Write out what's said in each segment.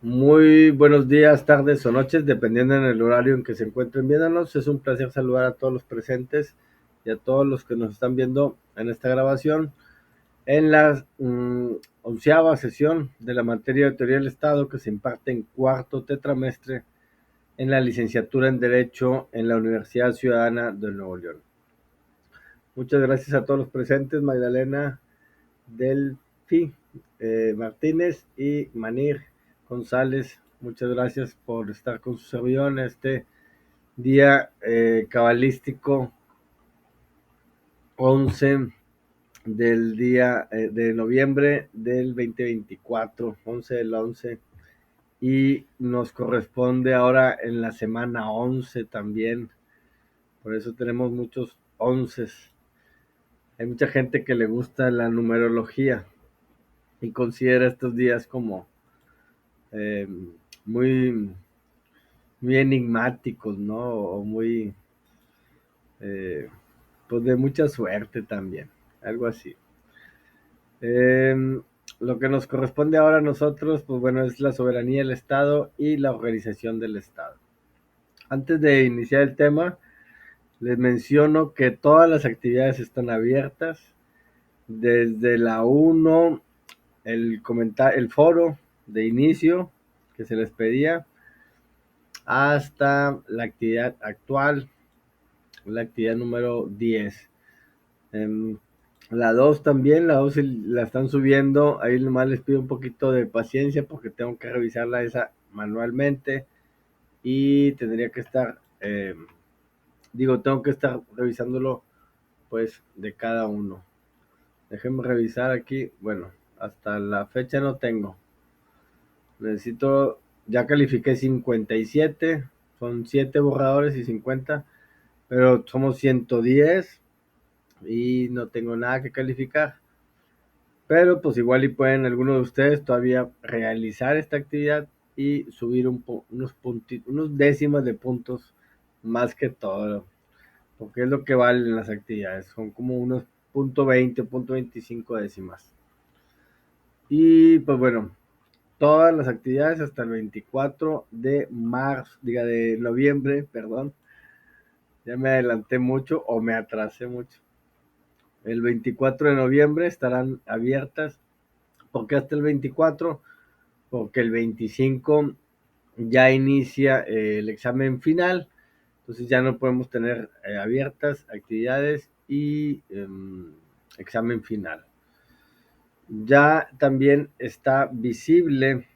Muy buenos días, tardes o noches, dependiendo en el horario en que se encuentren viéndonos. Es un placer saludar a todos los presentes y a todos los que nos están viendo en esta grabación en la 11ª sesión de la materia de Teoría del Estado que se imparte en cuarto tetramestre en la licenciatura en Derecho en la Universidad Ciudadana de Nuevo León. Muchas gracias a todos los presentes, Magdalena Delfi Martínez y Manir González. Muchas gracias por estar con su servidor en este día cabalístico 11 del día de noviembre del 2024, 11 del 11, y nos corresponde ahora en la semana 11 también, por eso tenemos muchos 11. Hay mucha gente que le gusta la numerología y considera estos días como eh, muy, muy enigmáticos, ¿no? O muy, eh, pues de mucha suerte también, algo así. Lo que nos corresponde ahora a nosotros, pues bueno, es la soberanía del Estado y la organización del Estado. Antes de iniciar el tema, les menciono que todas las actividades están abiertas, desde la 1, el foro de inicio que se les pedía, hasta la actividad actual, la actividad número 10. La 2 también, la 2 la están subiendo, ahí nomás les pido un poquito de paciencia porque tengo que revisarla esa manualmente y tendría que estar, tengo que estar revisándolo pues de cada uno. Déjenme revisar aquí, bueno, hasta la fecha no tengo. Necesito, ya califiqué 57, son 7 borradores y 50, pero somos 110 y no tengo nada que calificar. Pero pues igual y pueden algunos de ustedes todavía realizar esta actividad y subir unos décimas de puntos más que todo, porque es lo que valen las actividades, son como unos .20, .25 décimas. Y pues bueno, todas las actividades hasta el 24 de marzo, de noviembre, perdón, ya me adelanté mucho o me atrasé mucho. El 24 de noviembre estarán abiertas. ¿Por qué hasta el 24? Porque el 25 ya inicia el examen final, entonces ya no podemos tener abiertas actividades y examen final. Ya también está visible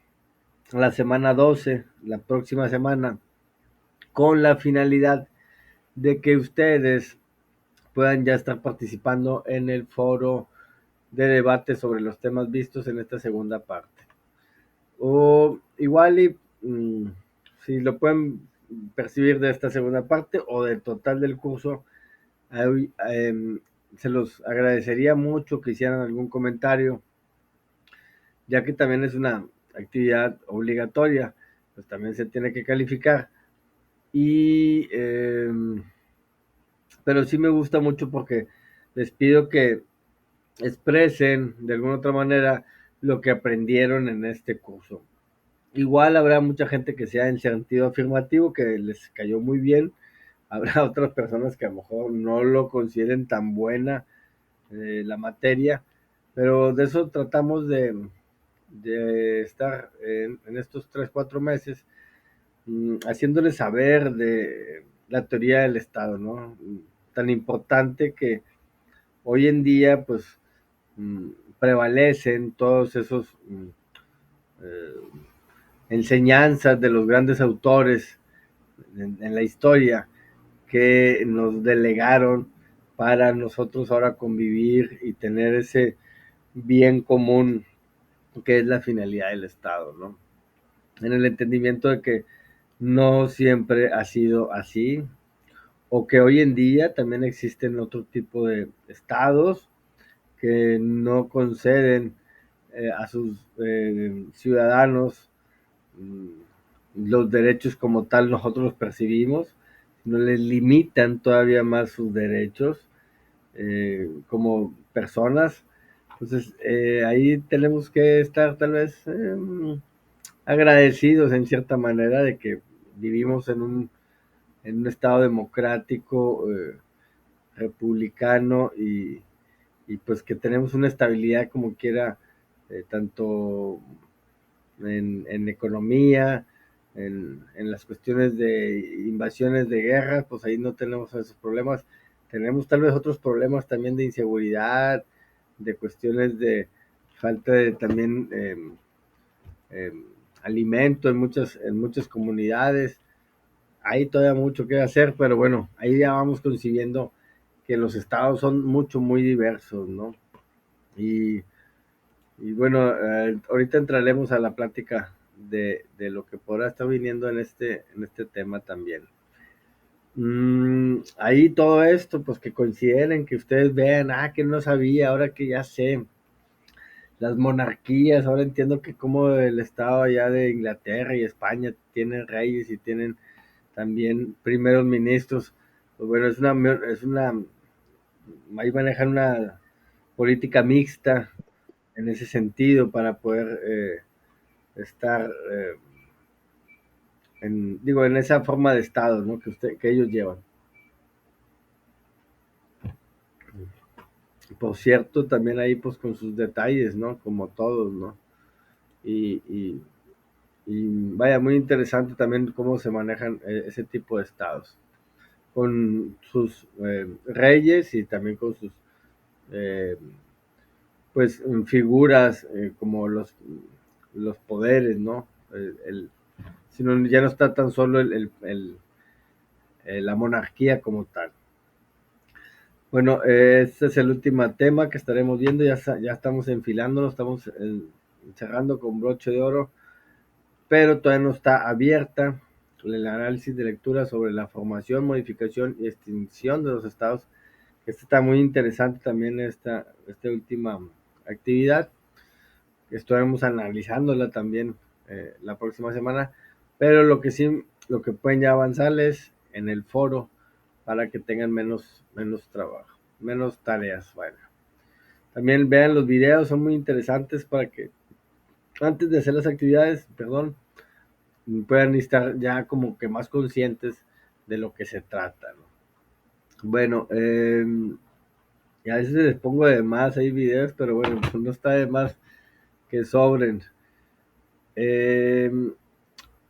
la semana 12, la próxima semana, con la finalidad de que ustedes puedan ya estar participando en el foro de debate sobre los temas vistos en esta segunda parte. O igual y si lo pueden percibir de esta segunda parte o del total del curso, se los agradecería mucho que hicieran algún comentario, ya que también es una actividad obligatoria, pues también se tiene que calificar. Y pero sí me gusta mucho porque les pido que expresen de alguna otra manera lo que aprendieron en este curso. Igual habrá mucha gente que sea en sentido afirmativo, que les cayó muy bien. Habrá otras personas que a lo mejor no lo consideren tan buena la materia, pero de eso tratamos de estar en estos 3, 4 meses haciéndoles saber de la teoría del Estado, ¿no? Tan importante que hoy en día, pues, mm, prevalecen todos esos eh, enseñanzas de los grandes autores en la historia que nos delegaron para nosotros ahora convivir y tener ese bien común que es la finalidad del Estado, ¿no? En el entendimiento de que no siempre ha sido así, o que hoy en día también existen otro tipo de estados que no conceden a sus ciudadanos los derechos como tal nosotros los percibimos, sino les limitan todavía más sus derechos como personas. Entonces ahí tenemos que estar tal vez agradecidos en cierta manera de que vivimos en un estado democrático, republicano y pues que tenemos una estabilidad como quiera, tanto en economía, en las cuestiones de invasiones de guerra, pues ahí no tenemos esos problemas. Tenemos tal vez otros problemas también de inseguridad, de cuestiones de falta de también eh, alimento en muchas comunidades. Hay todavía mucho que hacer, pero bueno, ahí ya vamos concibiendo que los estados son muy diversos, ¿no? Y, y bueno, ahorita entraremos a la plática de lo que podrá estar viniendo en este tema también. Ahí todo esto, pues que consideren, que ustedes vean, que no sabía, ahora que ya sé, las monarquías, ahora entiendo que como el estado allá de Inglaterra y España tienen reyes y tienen también primeros ministros, pues bueno, ahí manejan una política mixta en ese sentido para poder estar, digo, en esa forma de estado, ¿no? Que ellos llevan. Por cierto, también ahí pues con sus detalles, ¿no? Como todos, ¿no? Y, y, y vaya, muy interesante también cómo se manejan ese tipo de estados, con sus reyes y también con sus eh, pues figuras como los poderes, ¿no? Sino ya no está tan solo la monarquía como tal. Bueno, este es el último tema que estaremos viendo, ya estamos enfilándonos, estamos cerrando con broche de oro, pero todavía no está abierta el análisis de lectura sobre la formación, modificación y extinción de los estados. Esta está muy interesante también, esta última actividad. Estaremos analizándola también la próxima semana, pero lo que sí, lo que pueden ya avanzarles en el foro para que tengan menos trabajo, menos tareas. Bueno, también vean los videos, son muy interesantes para que antes de hacer las actividades, perdón, puedan estar ya como que más conscientes de lo que se trata, ¿no? Bueno, y a veces les pongo de más ahí videos, pero bueno, pues no está de más que sobren. Eh,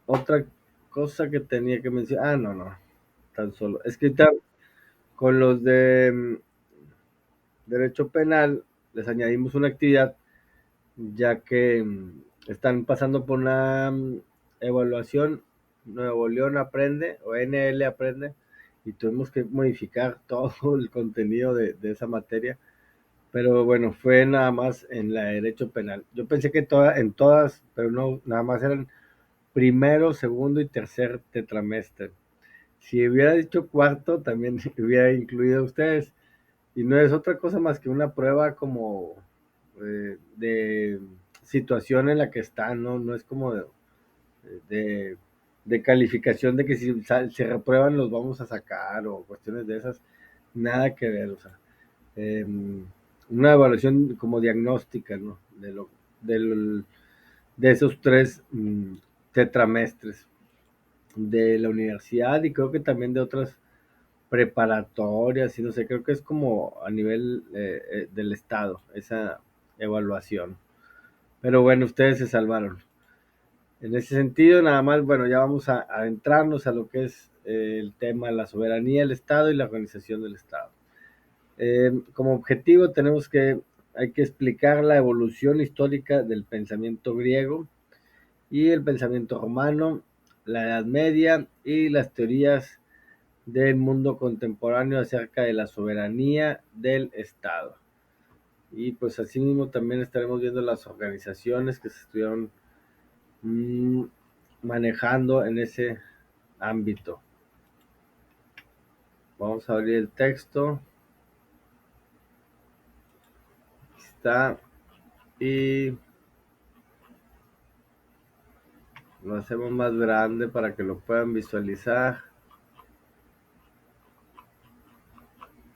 Otra cosa que tenía que mencionar, no, tan solo. Es que con los de derecho penal les añadimos una actividad, ya que están pasando por una evaluación Nuevo León Aprende o NL Aprende y tuvimos que modificar todo el contenido de esa materia, pero bueno, fue nada más en la de derecho penal. Yo pensé que en todas, pero no, nada más eran primero, segundo y tercer tetramestre. Si hubiera dicho cuarto, también hubiera incluido a ustedes. Y no es otra cosa más que una prueba como de situación en la que están, ¿no? No es como de, de calificación de que si se reprueban los vamos a sacar o cuestiones de esas. Nada que ver, o sea. eh, una evaluación como diagnóstica, ¿no? Del, de esos tres tetramestres de la universidad y creo que también de otras preparatorias y no sé, creo que es como a nivel del estado esa evaluación. Pero bueno, ustedes se salvaron. En ese sentido, nada más, bueno, ya vamos a adentrarnos a lo que es el tema de la soberanía del Estado y la organización del Estado. Como objetivo hay que explicar la evolución histórica del pensamiento griego y el pensamiento romano, la Edad Media y las teorías del mundo contemporáneo acerca de la soberanía del Estado. Y pues asimismo también estaremos viendo las organizaciones que se estuvieron mmm, manejando en ese ámbito. Vamos a abrir el texto. Aquí está. Y lo hacemos más grande para que lo puedan visualizar.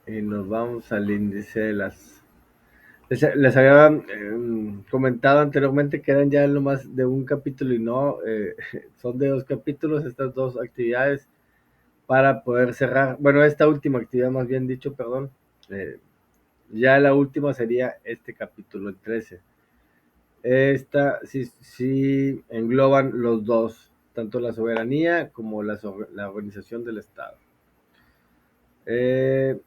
Y nos vamos al índice de las Les había comentado anteriormente que eran ya lo más de un capítulo y no, son de 2 capítulos estas 2 actividades para poder cerrar, bueno, esta última actividad más bien dicho, perdón, eh, ya la última sería este capítulo, el 13. Esta sí, sí engloban los dos, tanto la soberanía como la organización del Estado. Eh,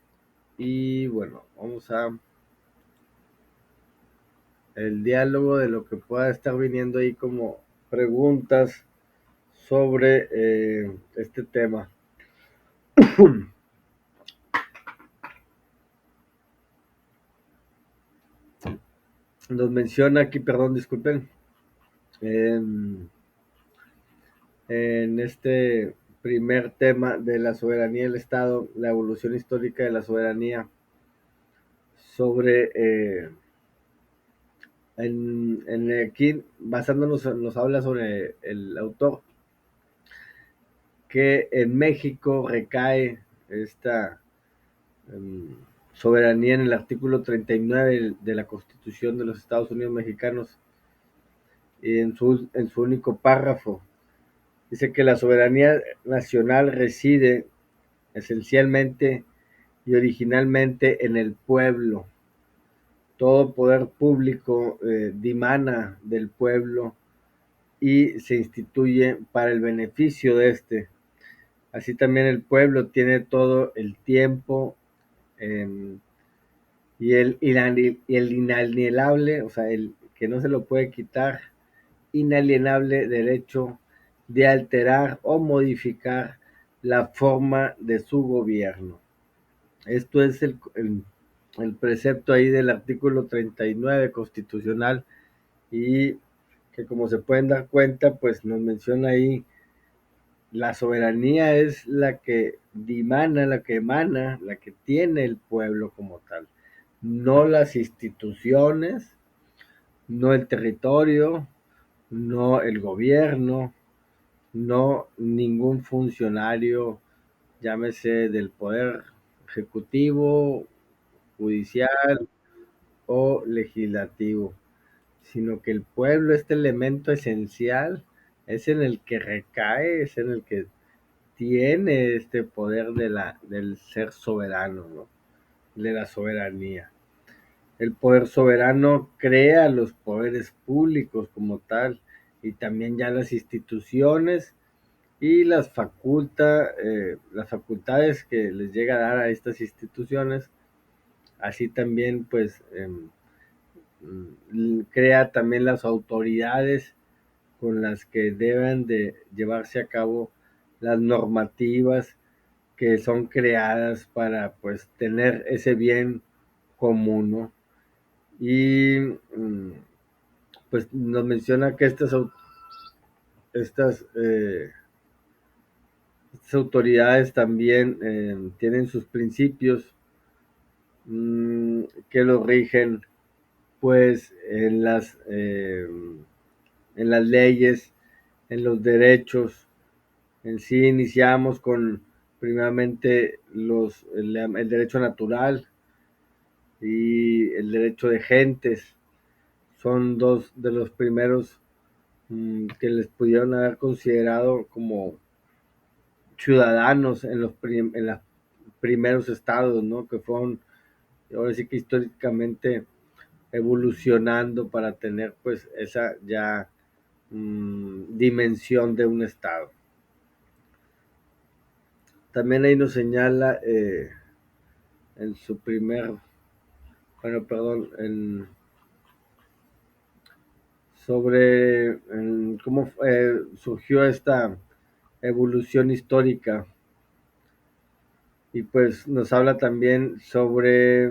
y bueno, vamos a el diálogo de lo que pueda estar viniendo ahí como preguntas sobre este tema. Nos menciona aquí, perdón, disculpen, en este primer tema de la soberanía del Estado, la evolución histórica de la soberanía, sobre, aquí, basándonos, nos habla sobre el autor, que en México recae esta um, soberanía en el artículo 39 de la Constitución de los Estados Unidos Mexicanos, y en su único párrafo dice que la soberanía nacional reside esencialmente y originalmente en el pueblo. Todo poder público dimana del pueblo y se instituye para el beneficio de este. Así también el pueblo tiene todo el tiempo eh, y el inalienable, o sea, el que no se lo puede quitar, inalienable derecho de alterar o modificar la forma de su gobierno. Esto es el precepto ahí del artículo 39 constitucional, y que, como se pueden dar cuenta, pues nos menciona ahí, la soberanía es la que dimana, la que emana, la que tiene el pueblo como tal, no las instituciones, no el territorio, no el gobierno, no ningún funcionario, llámese del poder ejecutivo, judicial o legislativo, sino que el pueblo, este elemento esencial, es en el que recae, es en el que tiene este poder del ser soberano, ¿no? De la soberanía. El poder soberano crea los poderes públicos como tal, y también ya las instituciones y las facultades que les llega a dar a estas instituciones. Así también pues crea también las autoridades con las que deben de llevarse a cabo las normativas que son creadas para pues tener ese bien común, ¿no? Y pues nos menciona que estas, eh, estas autoridades también tienen sus principios que los rigen pues en las leyes, en los derechos. En sí iniciamos con primeramente el derecho natural y el derecho de gentes. Son dos de los primeros que les pudieron haber considerado como ciudadanos en los primeros estados, ¿no? Que fueron, ahora sí que históricamente, evolucionando para tener pues esa ya dimensión de un estado. También ahí nos señala en su primer, bueno, perdón, sobre cómo surgió esta evolución histórica, y pues nos habla también sobre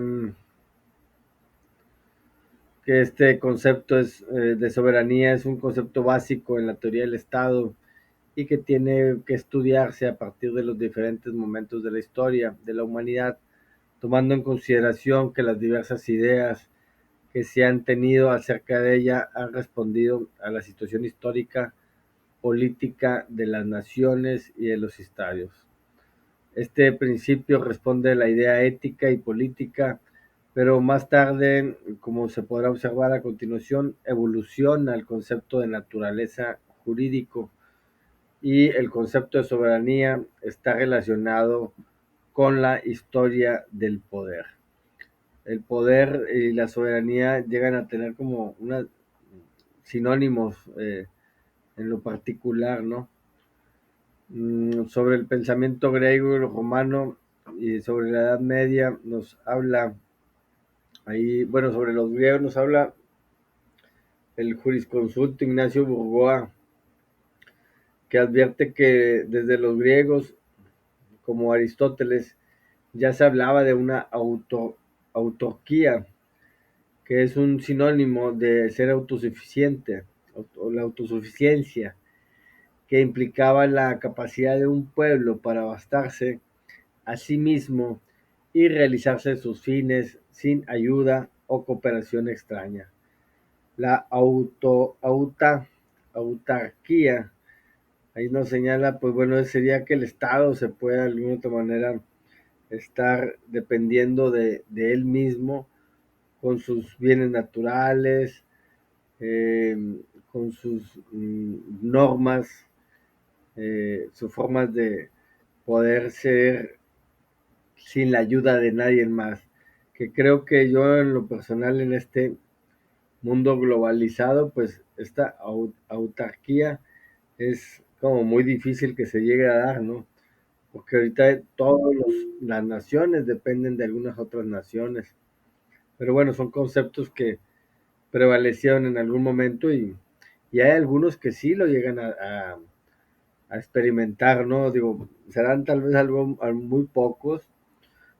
que este concepto de soberanía es un concepto básico en la teoría del Estado y que tiene que estudiarse a partir de los diferentes momentos de la historia de la humanidad, tomando en consideración que las diversas ideas que se han tenido acerca de ella han respondido a la situación histórica, política de las naciones y de los estados. Este principio responde a la idea ética y política pero más tarde, como se podrá observar a continuación, evoluciona el concepto de naturaleza jurídico y el concepto de soberanía está relacionado con la historia del poder. El poder y la soberanía llegan a tener como unos sinónimos en lo particular, ¿no? Sobre el pensamiento griego y romano y sobre la Edad Media nos habla ahí, bueno, sobre los griegos nos habla el jurisconsulto Ignacio Burgoa, que advierte que desde los griegos, como Aristóteles, ya se hablaba de una autarquía, que es un sinónimo de ser autosuficiente, o la autosuficiencia, que implicaba la capacidad de un pueblo para abastarse a sí mismo y realizarse sus fines sin ayuda o cooperación extraña. La autarquía, ahí nos señala, pues bueno, sería que el Estado se puede de alguna otra manera estar dependiendo de él mismo con sus bienes naturales, eh, con sus normas, sus formas de poder ser sin la ayuda de nadie más. Que creo que yo en lo personal en este mundo globalizado, pues esta autarquía es como muy difícil que se llegue a dar, ¿no? Porque ahorita las naciones dependen de algunas otras naciones. Pero bueno, son conceptos que prevalecieron en algún momento y hay algunos que sí lo llegan a experimentar, ¿no? Digo, serán tal vez algo muy pocos,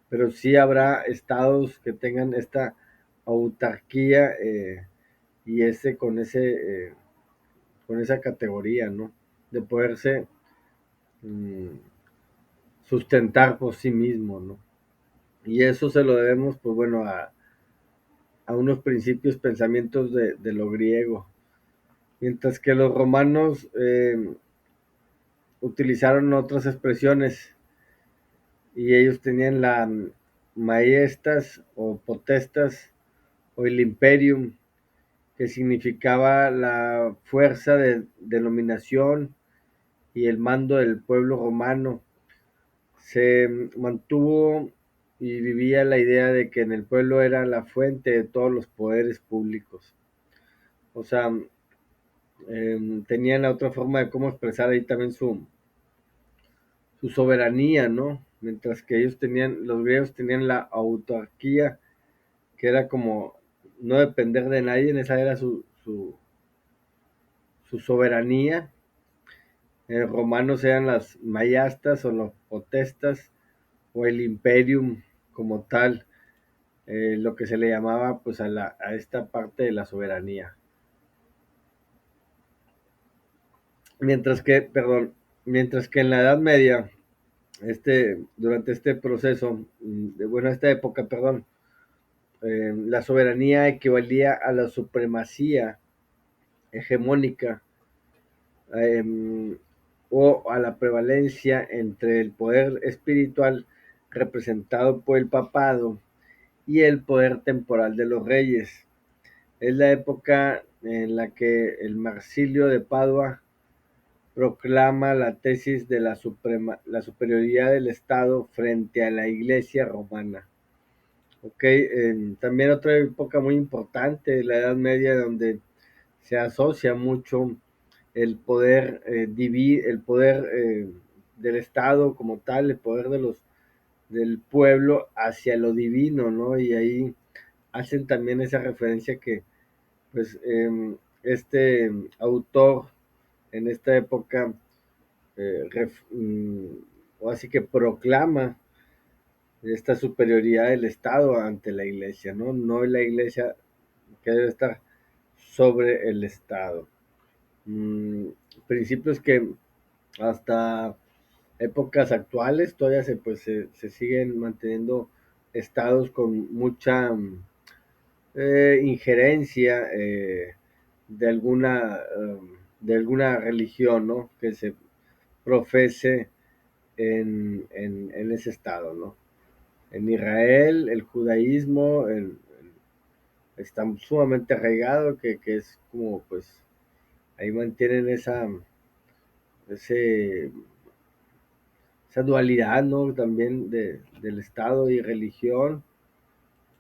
pero sí habrá estados que tengan esta autarquía y con esa categoría, ¿no? De poderse mm, sustentar por sí mismo, ¿no? Y eso se lo debemos, pues bueno, a unos principios, pensamientos de lo griego. Mientras que los romanos utilizaron otras expresiones y ellos tenían la maestas o potestas o el imperium, que significaba la fuerza de denominación y el mando del pueblo romano. Se mantuvo y vivía la idea de que en el pueblo era la fuente de todos los poderes públicos. O sea, tenían la otra forma de cómo expresar ahí también su soberanía, ¿no? Mientras que los griegos tenían la autarquía, que era como no depender de nadie, esa era su soberanía. Romanos eran las mayastas o los potestas o el imperium como tal, lo que se le llamaba pues a esta parte de la soberanía. Mientras que en la Edad Media, durante este proceso, bueno, esta época, perdón, la soberanía equivalía a la supremacía hegemónica eh, o a la prevalencia entre el poder espiritual representado por el papado y el poder temporal de los reyes. Es la época en la que el Marsilio de Padua proclama la tesis de la superioridad del Estado frente a la Iglesia romana. Okay, también otra época muy importante, la Edad Media, donde se asocia mucho el poder el poder del Estado como tal, el poder del pueblo hacia lo divino, ¿no? Y ahí hacen también esa referencia que, pues, este autor en esta época, o así que proclama esta superioridad del Estado ante la Iglesia, ¿no? No la Iglesia que debe estar sobre el Estado. Mm, Principios que hasta épocas actuales todavía se siguen manteniendo estados con mucha injerencia de alguna religión, ¿no? Que se profese en ese estado, ¿no? en Israel, el judaísmo está sumamente arraigado, que es como, pues, ahí mantienen ese, esa dualidad, ¿no? También del Estado y religión,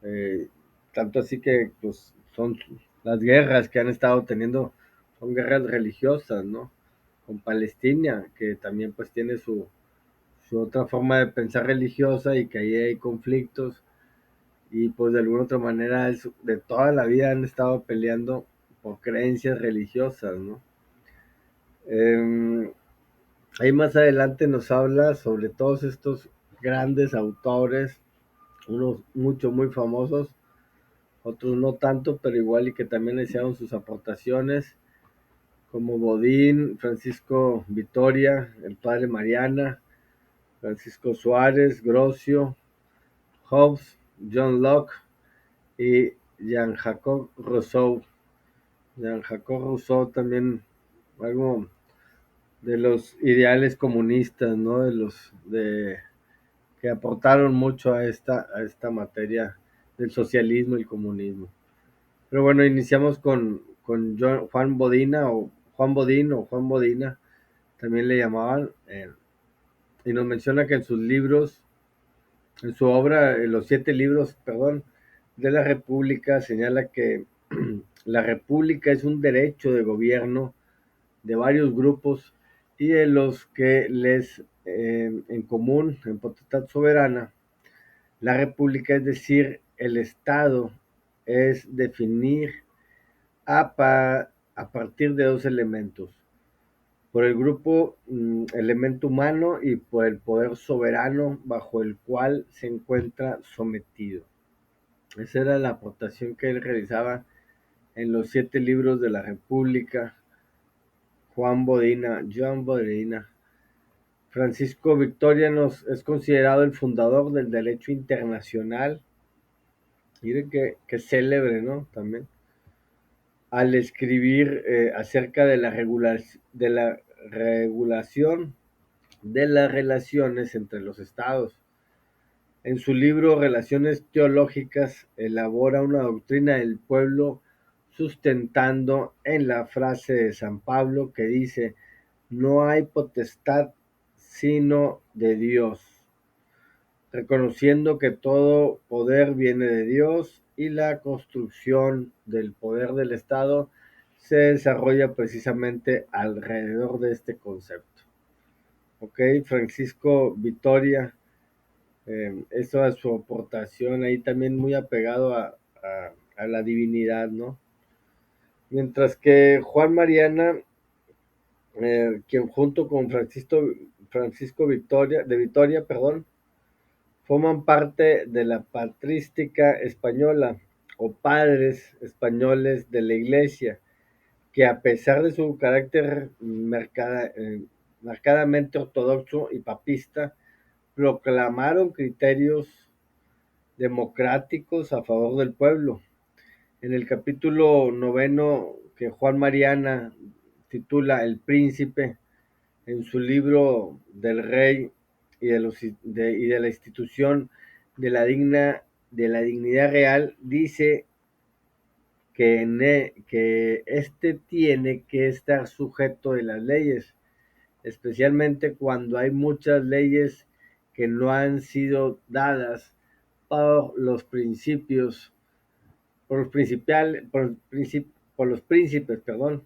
eh, tanto así que, pues, son las guerras que han estado teniendo, son guerras religiosas, ¿no? Con Palestina, que también, pues, tiene su otra forma de pensar religiosa y que ahí hay conflictos y pues de alguna otra manera de toda la vida han estado peleando por creencias religiosas, ¿no? Eh, Ahí más adelante nos habla sobre todos estos grandes autores, unos muchos muy famosos, otros no tanto, pero igual y que también hicieron sus aportaciones, como Bodín, Francisco Vitoria, el padre Mariana, Francisco Suárez, Grocio, Hobbes, John Locke y Jean-Jacques Rousseau. Jean-Jacques Rousseau también, algo de los ideales comunistas, ¿no? Que aportaron mucho a esta materia del socialismo y el comunismo. Pero bueno, iniciamos con Juan Bodina o Juan Bodín o Juan Bodina, también le llamaban, y nos menciona que en sus libros, en su obra, en los 7 libros, perdón, de la República, señala que la República es un derecho de gobierno de varios grupos y de los que les en común, en potestad soberana, la república, es decir, el Estado, es definir a partir de dos elementos, por el grupo elemento humano y por el poder soberano bajo el cual se encuentra sometido. Esa era la aportación que él realizaba en los 7 libros de la República. Juan Bodina. Francisco Victorianos es considerado el fundador del derecho internacional. Miren que célebre, ¿no? También. Al escribir acerca de de la regulación de las relaciones entre los estados. En su libro Relaciones Teológicas elabora una doctrina del pueblo sustentando en la frase de San Pablo que dice: no hay potestad sino de Dios, reconociendo que todo poder viene de Dios y la construcción del poder del Estado se desarrolla precisamente alrededor de este concepto. Ok, Francisco Vitoria, eso es su aportación ahí también muy apegado a la divinidad, ¿no? Mientras que Juan Mariana, quien junto con Francisco de Vitoria, perdón, forman parte de la patrística española o padres españoles de la Iglesia, que a pesar de su carácter marcadamente ortodoxo y papista, proclamaron criterios democráticos a favor del pueblo. En el capítulo 9 que Juan Mariana titula El Príncipe, en su libro del rey y de la institución de la dignidad real, dice que éste tiene que estar sujeto de las leyes, especialmente cuando hay muchas leyes que no han sido dadas por los principios, por los principales, por los príncipes, perdón,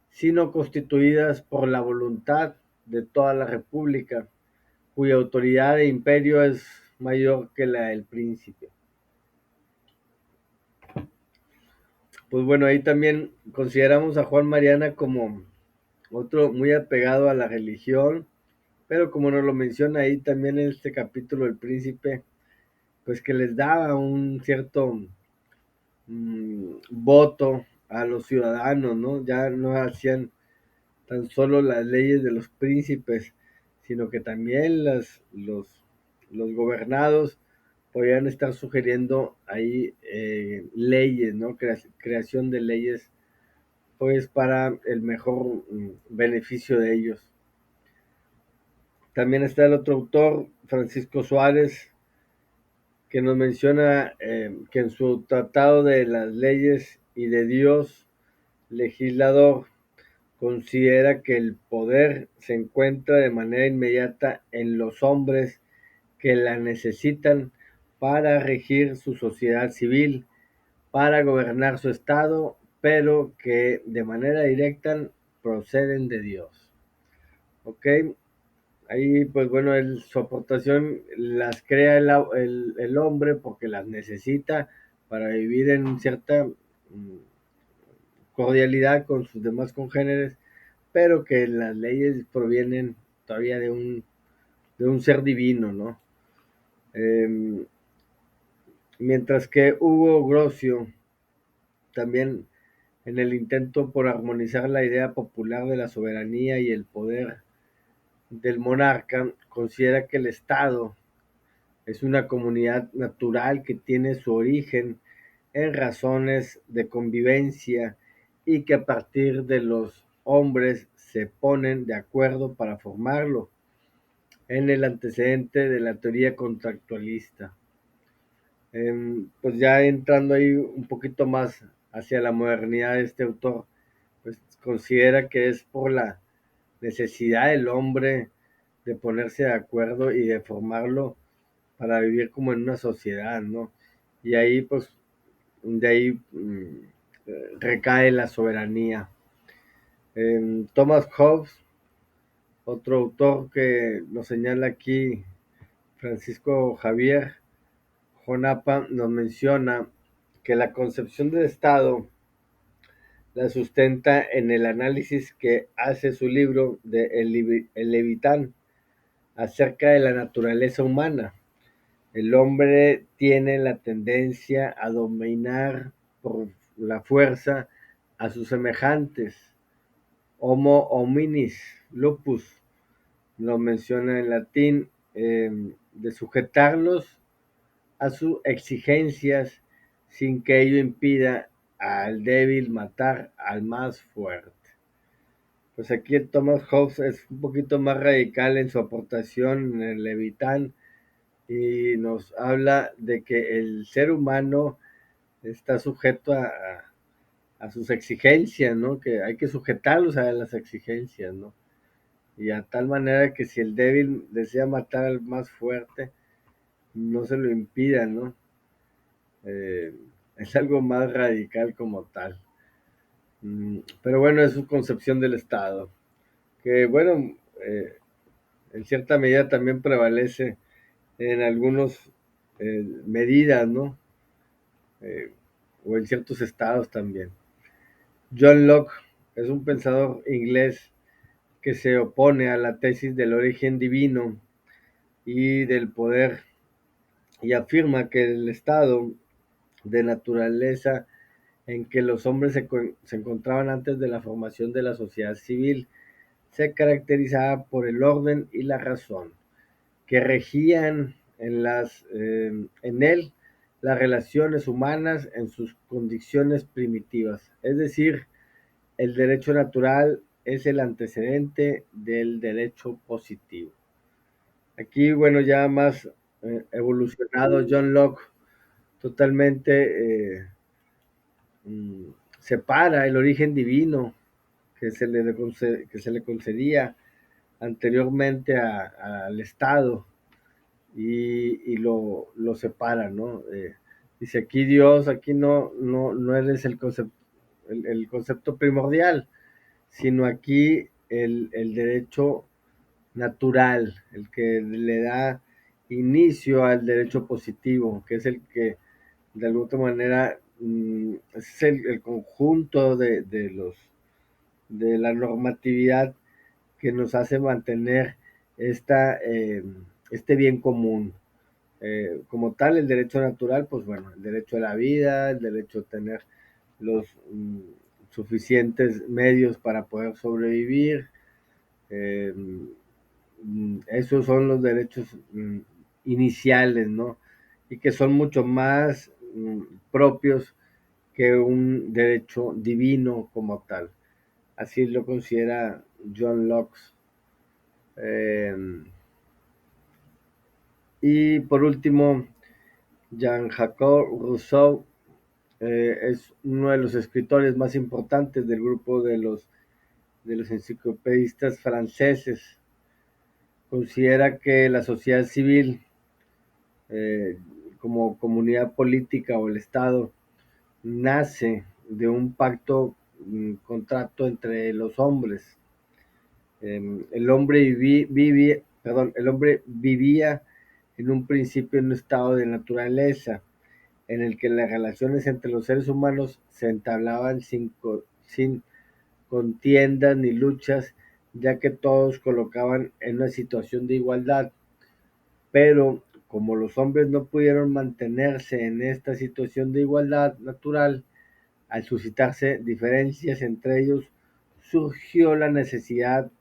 sino constituidas por la voluntad de toda la república, cuya autoridad e imperio es mayor que la del príncipe. Pues bueno, ahí también consideramos a Juan Mariana como otro muy apegado a la religión, pero como nos lo menciona ahí también en este capítulo el príncipe, pues que les daba un cierto voto a los ciudadanos, ¿no? Ya no hacían tan solo las leyes de los príncipes, sino que también los gobernados podrían estar sugiriendo ahí leyes, ¿no? Creación de leyes, pues para el mejor beneficio de ellos. También está el otro autor, Francisco Suárez, que nos menciona que en su Tratado de las Leyes y de Dios legislador considera que el poder se encuentra de manera inmediata en los hombres que la necesitan para regir su sociedad civil, para gobernar su estado, pero que de manera directa proceden de Dios. ¿Ok? Ahí, pues bueno, su aportación las crea el hombre porque las necesita para vivir en cierta cordialidad con sus demás congéneres, pero que las leyes provienen todavía de un ser divino, ¿no? Eh, Mientras que Hugo Grocio, también en el intento por armonizar la idea popular de la soberanía y el poder del monarca, considera que el Estado es una comunidad natural que tiene su origen en razones de convivencia y que a partir de los hombres se ponen de acuerdo para formarlo, en el antecedente de la teoría contractualista. Pues ya entrando ahí un poquito más hacia la modernidad de este autor, pues considera que es por la necesidad del hombre de ponerse de acuerdo y de formarlo para vivir como en una sociedad, ¿no? Y ahí, pues, de ahí recae la soberanía. Thomas Hobbes, otro autor que nos señala aquí, Francisco Javier Jonapa, nos menciona que la concepción del Estado la sustenta en el análisis que hace su libro de El Levitán acerca de la naturaleza humana. El hombre tiene la tendencia a dominar por la fuerza a sus semejantes. Homo hominis lupus lo menciona en latín, de sujetarlos a sus exigencias sin que ello impida al débil matar al más fuerte. Pues aquí el Thomas Hobbes es un poquito más radical en su aportación en el Levitán y nos habla de que el ser humano está sujeto a sus exigencias, ¿no? Que hay que sujetarlos a las exigencias, ¿no? Y a tal manera que si el débil desea matar al más fuerte, no se lo impida, ¿no? Eh, es algo más radical como tal. Pero bueno, es su concepción del Estado, que bueno, en cierta medida también prevalece en algunas medidas, ¿no? Eh, o en ciertos estados también. John Locke es un pensador inglés que se opone a la tesis del origen divino y del poder y afirma que el estado de naturaleza en que los hombres se encontraban antes de la formación de la sociedad civil se caracterizaba por el orden y la razón, que regían en él las relaciones humanas en sus condiciones primitivas. Es decir, el derecho natural es el antecedente del derecho positivo. Aquí, bueno, ya más evolucionado John Locke totalmente separa el origen divino que se le concedía anteriormente al Estado y lo separa, ¿no? Dice aquí Dios, aquí no eres el concepto primordial, sino aquí el derecho natural, el que le da inicio al derecho positivo, que es el que de alguna manera es el conjunto de la normatividad que nos hace mantener este bien común. Como tal, el derecho natural, pues bueno, el derecho a la vida, el derecho a tener los suficientes medios para poder sobrevivir. eh, Esos son los derechos iniciales, ¿no? Y que son mucho más propios que un derecho divino como tal. Así lo considera John Locke. Eh, y por último, Jean-Jacques Rousseau es uno de los escritores más importantes del grupo de los enciclopedistas franceses. Considera que la sociedad civil, eh, como comunidad política o el Estado, nace de un pacto, contrato entre los hombres. El hombre vivía en un principio en un estado de naturaleza, en el que las relaciones entre los seres humanos se entablaban sin contiendas ni luchas, ya que todos colocaban en una situación de igualdad. Pero como los hombres no pudieron mantenerse en esta situación de igualdad natural, al suscitarse diferencias entre ellos, surgió la necesidad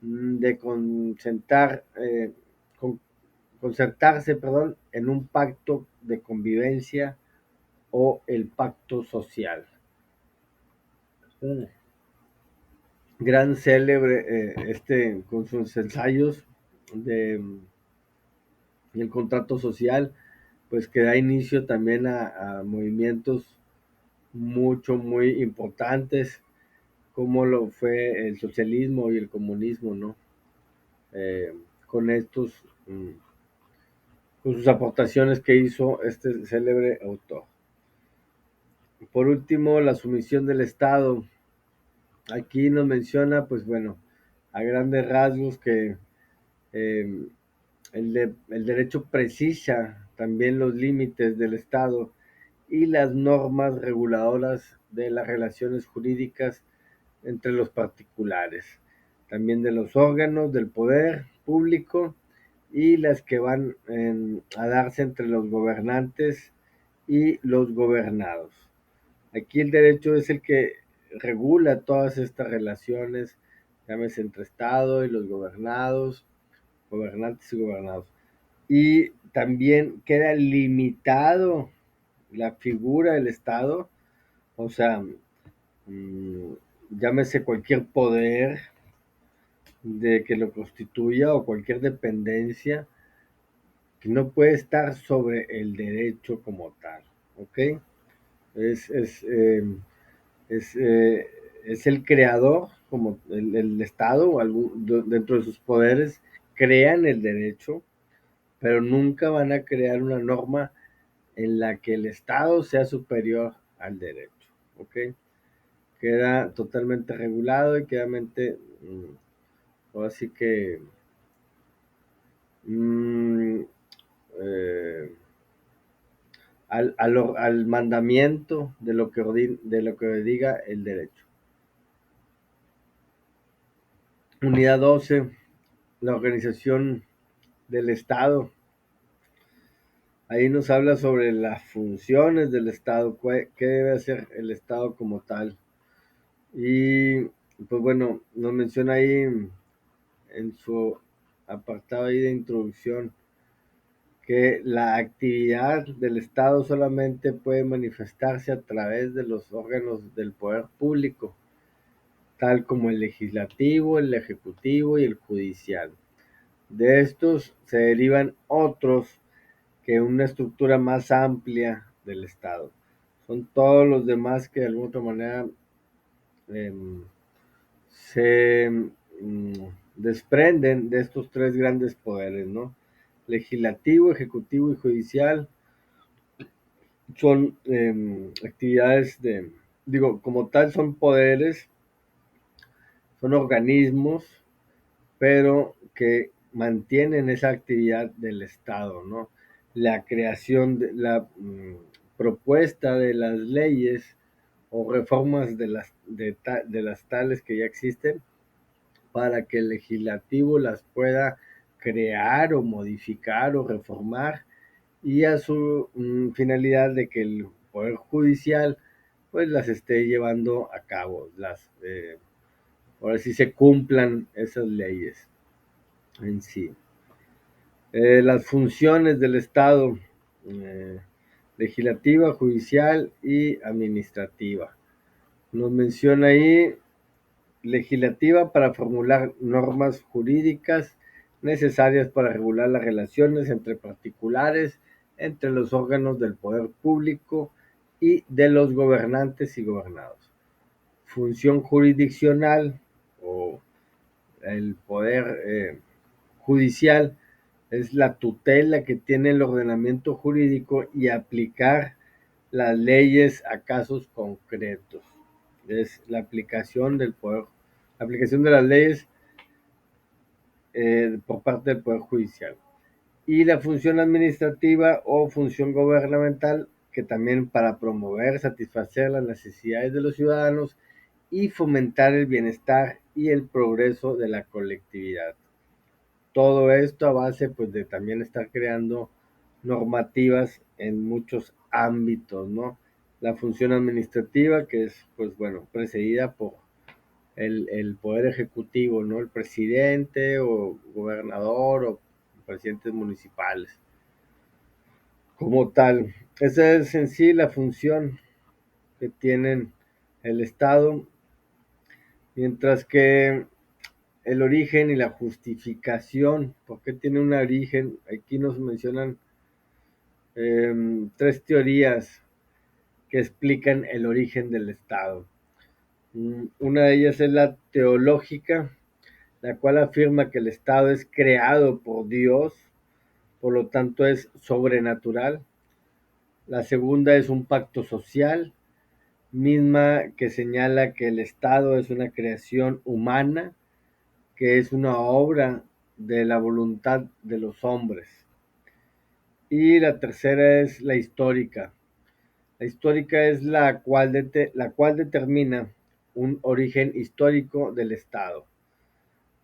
de con- concertarse, perdón, en un pacto de convivencia o el pacto social. Un gran célebre, con sus ensayos de el contrato social, pues que da inicio también a movimientos muy importantes, como lo fue el socialismo y el comunismo, ¿no? Eh, con estos, con sus aportaciones que hizo este célebre autor. Por último, la sumisión del Estado. Aquí nos menciona, pues bueno, a grandes rasgos que eh, el derecho precisa también los límites del Estado y las normas reguladoras de las relaciones jurídicas entre los particulares, también de los órganos del poder público y las que van a darse entre los gobernantes y los gobernados. Aquí el derecho es el que regula todas estas relaciones, llámese entre Estado y los gobernados, gobernantes y gobernados. Y también queda limitado la figura del Estado, o sea, mm, llámese cualquier poder de que lo constituya o cualquier dependencia que no puede estar sobre el derecho como tal, ¿ok? Es, es, eh, es, eh, es el creador, como el Estado o dentro de sus poderes, crean el derecho, pero nunca van a crear una norma en la que el Estado sea superior al derecho, ¿ok? Queda totalmente regulado y queda así que mm, eh, al mandamiento de lo que diga el derecho. Unidad 12, la organización del Estado. Ahí nos habla sobre las funciones del Estado, qué debe hacer el Estado como tal. Y pues bueno, nos menciona ahí en su apartado ahí de introducción que la actividad del Estado solamente puede manifestarse a través de los órganos del poder público, tal como el legislativo, el ejecutivo y el judicial. De estos se derivan otros que una estructura más amplia del Estado. Son todos los demás que de alguna otra manera em, se desprenden de estos tres grandes poderes, ¿no? Legislativo, ejecutivo y judicial son actividades digo, como tal son poderes, son organismos, pero que mantienen esa actividad del Estado, ¿no? La creación de la propuesta de las leyes o reformas de las tales que ya existen para que el legislativo las pueda crear o modificar o reformar y a su finalidad de que el Poder Judicial pues las esté llevando a cabo, ahora sí se cumplan esas leyes en sí. Las funciones del Estado, eh, legislativa, judicial y administrativa. Nos menciona ahí legislativa para formular normas jurídicas necesarias para regular las relaciones entre particulares entre los órganos del poder público y de los gobernantes y gobernados. Función jurisdiccional o el poder judicial es la tutela que tiene el ordenamiento jurídico y aplicar las leyes a casos concretos. Es la aplicación del poder, la aplicación de las leyes por parte del poder judicial. Y la función administrativa o función gubernamental, que también para promover, satisfacer las necesidades de los ciudadanos y fomentar el bienestar y el progreso de la colectividad. Todo esto a base pues de también estar creando normativas en muchos ámbitos, ¿no? La función administrativa, que es pues bueno, precedida por el poder ejecutivo, ¿no? El presidente o gobernador o presidentes municipales como tal. Esa es en sí la función que tienen el Estado, mientras que el origen y la justificación, ¿por qué tiene un origen? Aquí nos mencionan tres teorías que explican el origen del Estado. Una de ellas es la teológica, la cual afirma que el Estado es creado por Dios, por lo tanto es sobrenatural. La segunda es un pacto social, misma que señala que el Estado es una creación humana, que es una obra de la voluntad de los hombres. Y la tercera es la histórica. La histórica es la cual determina un origen histórico del Estado,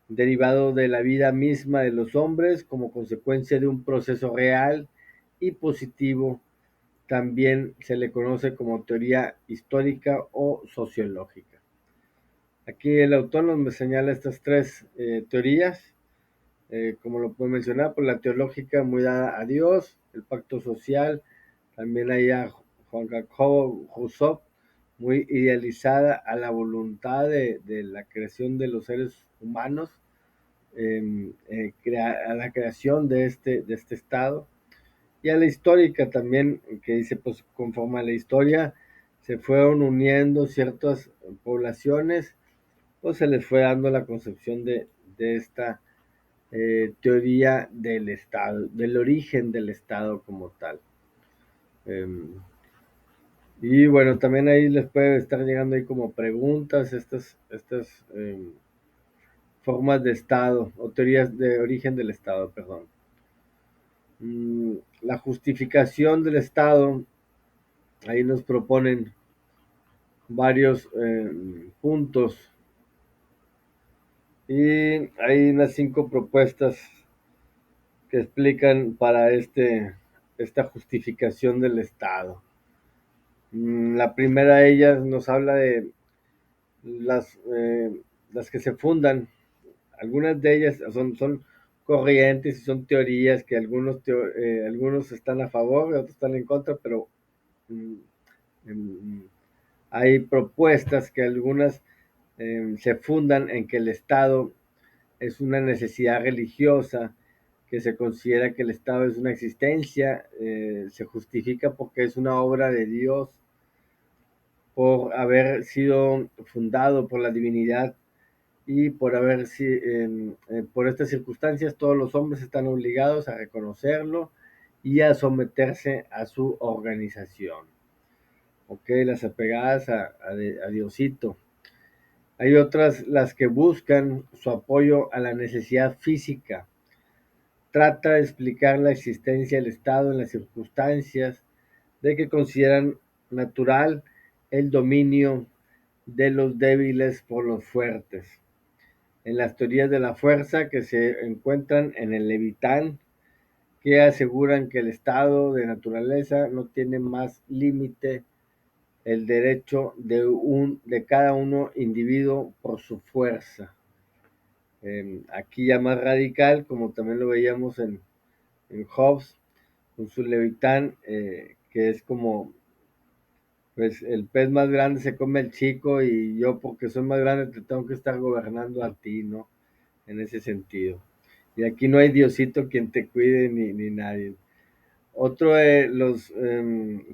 derivado de la vida misma de los hombres como consecuencia de un proceso real y positivo. También se le conoce como teoría histórica o sociológica. Aquí el autor nos señala estas tres teorías, como lo puedo mencionar, por la teológica muy dada a Dios, el pacto social, también hay a Juan Jacobo Rousseau, muy idealizada a la voluntad de la creación de los seres humanos, a la creación de este Estado, y a la histórica también, que dice, pues conforme a la historia se fueron uniendo ciertas poblaciones, pues se les fue dando la concepción de esta teoría del Estado, del origen del Estado como tal. Y bueno, también ahí les puede estar llegando ahí como preguntas, estas formas de Estado o teorías de origen del Estado, perdón. La justificación del Estado, ahí nos proponen varios puntos y hay unas 5 propuestas que explican para esta justificación del Estado. La primera de ellas nos habla de las, las que se fundan. Algunas de ellas son corrientes y son teorías que algunos están a favor y otros están en contra, pero mm, mm, hay propuestas que algunas se fundan en que el Estado es una necesidad religiosa, que se considera que el Estado es una existencia, se justifica porque es una obra de Dios, por haber sido fundado por la divinidad y por por estas circunstancias todos los hombres están obligados a reconocerlo y a someterse a su organización. Ok, las apegadas a Diosito. Hay otras, las que buscan su apoyo a la necesidad física. Trata de explicar la existencia del Estado en las circunstancias de que consideran natural el dominio de los débiles por los fuertes. En las teorías de la fuerza que se encuentran en el Levitán, que aseguran que el estado de naturaleza no tiene más límite el derecho de cada uno individuo por su fuerza. Aquí ya más radical, como también lo veíamos en Hobbes, con su Levitán, que es como, pues el pez más grande se come el chico y yo porque soy más grande te tengo que estar gobernando a ti, ¿no? En ese sentido. Y aquí no hay Diosito quien te cuide ni nadie. Otro de los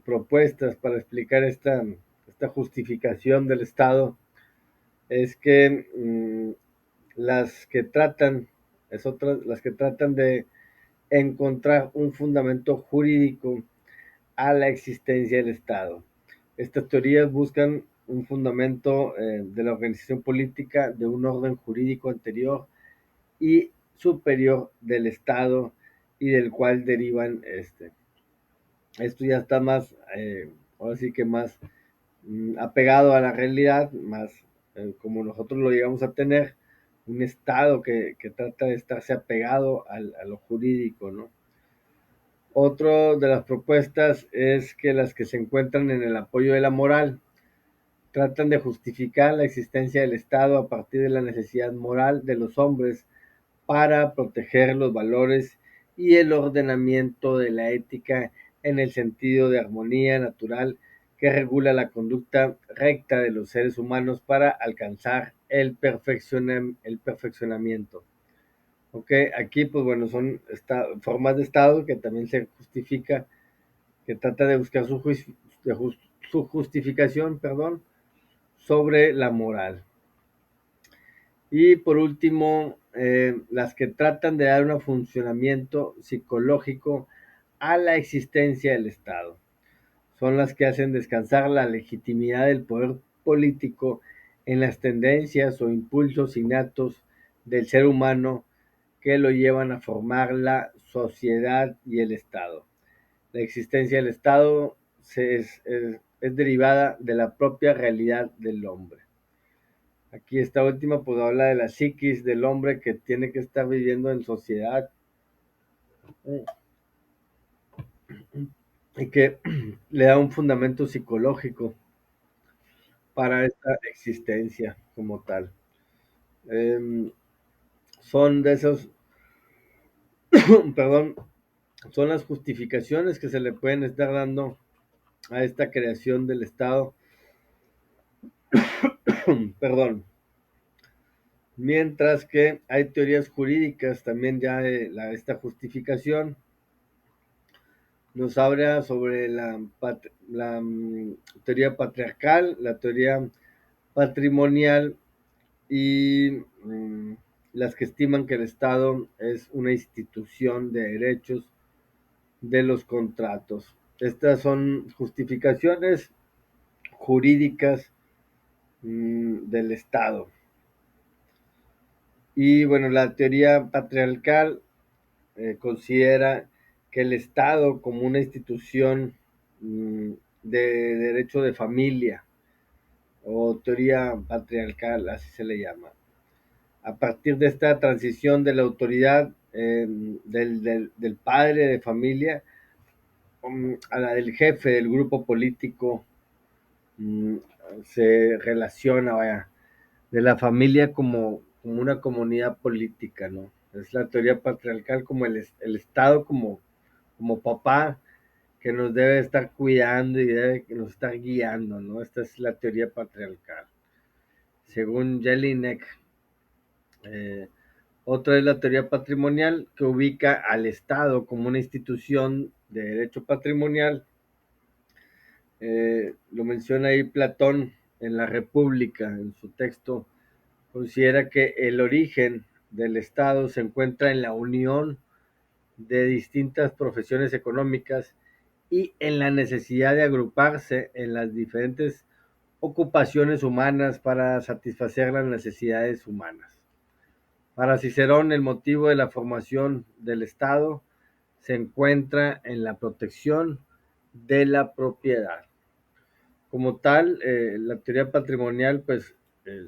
propuestas para explicar esta justificación del Estado es que las que tratan, las que tratan de encontrar un fundamento jurídico a la existencia del Estado. Estas teorías buscan un fundamento de la organización política de un orden jurídico anterior y superior del Estado y del cual derivan este. Esto ya está más, ahora sí que más apegado a la realidad, más como nosotros lo llegamos a tener, un Estado que trata de estarse apegado a lo jurídico, ¿no? Otro de las propuestas es que las que se encuentran en el apoyo de la moral tratan de justificar la existencia del Estado a partir de la necesidad moral de los hombres para proteger los valores y el ordenamiento de la ética en el sentido de armonía natural que regula la conducta recta de los seres humanos para alcanzar el perfeccionamiento. Ok, aquí pues bueno, son formas de Estado que también se justifica, que trata de buscar su justificación, perdón, sobre la moral. Y por último, las que tratan de dar un funcionamiento psicológico a la existencia del Estado. Son las que hacen descansar la legitimidad del poder político en las tendencias o impulsos innatos del ser humano que lo llevan a formar la sociedad y el Estado. La existencia del Estado es derivada de la propia realidad del hombre. Aquí esta última pues habla de la psiquis del hombre que tiene que estar viviendo en sociedad y que le da un fundamento psicológico para esta existencia como tal. Eh, son de esos, perdón, son las justificaciones que se le pueden estar dando a esta creación del Estado, perdón. Mientras que hay teorías jurídicas también ya de esta justificación, nos habla sobre la teoría patriarcal, la teoría patrimonial y las que estiman que el Estado es una institución de derechos de los contratos. Estas son justificaciones jurídicas del Estado. Y bueno, la teoría patriarcal considera que el Estado como una institución de derecho de familia o teoría patriarcal, así se le llama. A partir de esta transición de la autoridad del padre de familia a la del jefe del grupo político, mm, se relaciona, vaya, de la familia como una comunidad política, ¿no? Es la teoría patriarcal como el Estado como papá que nos debe estar cuidando y debe que nos estar guiando, ¿no? Esta es la teoría patriarcal. Según Jelinek, eh, otra es la teoría patrimonial que ubica al Estado como una institución de derecho patrimonial. Lo menciona ahí Platón en la República, en su texto. Considera que el origen del Estado se encuentra en la unión de distintas profesiones económicas y en la necesidad de agruparse en las diferentes ocupaciones humanas para satisfacer las necesidades humanas. Para Cicerón, el motivo de la formación del Estado se encuentra en la protección de la propiedad. Como tal, la teoría patrimonial pues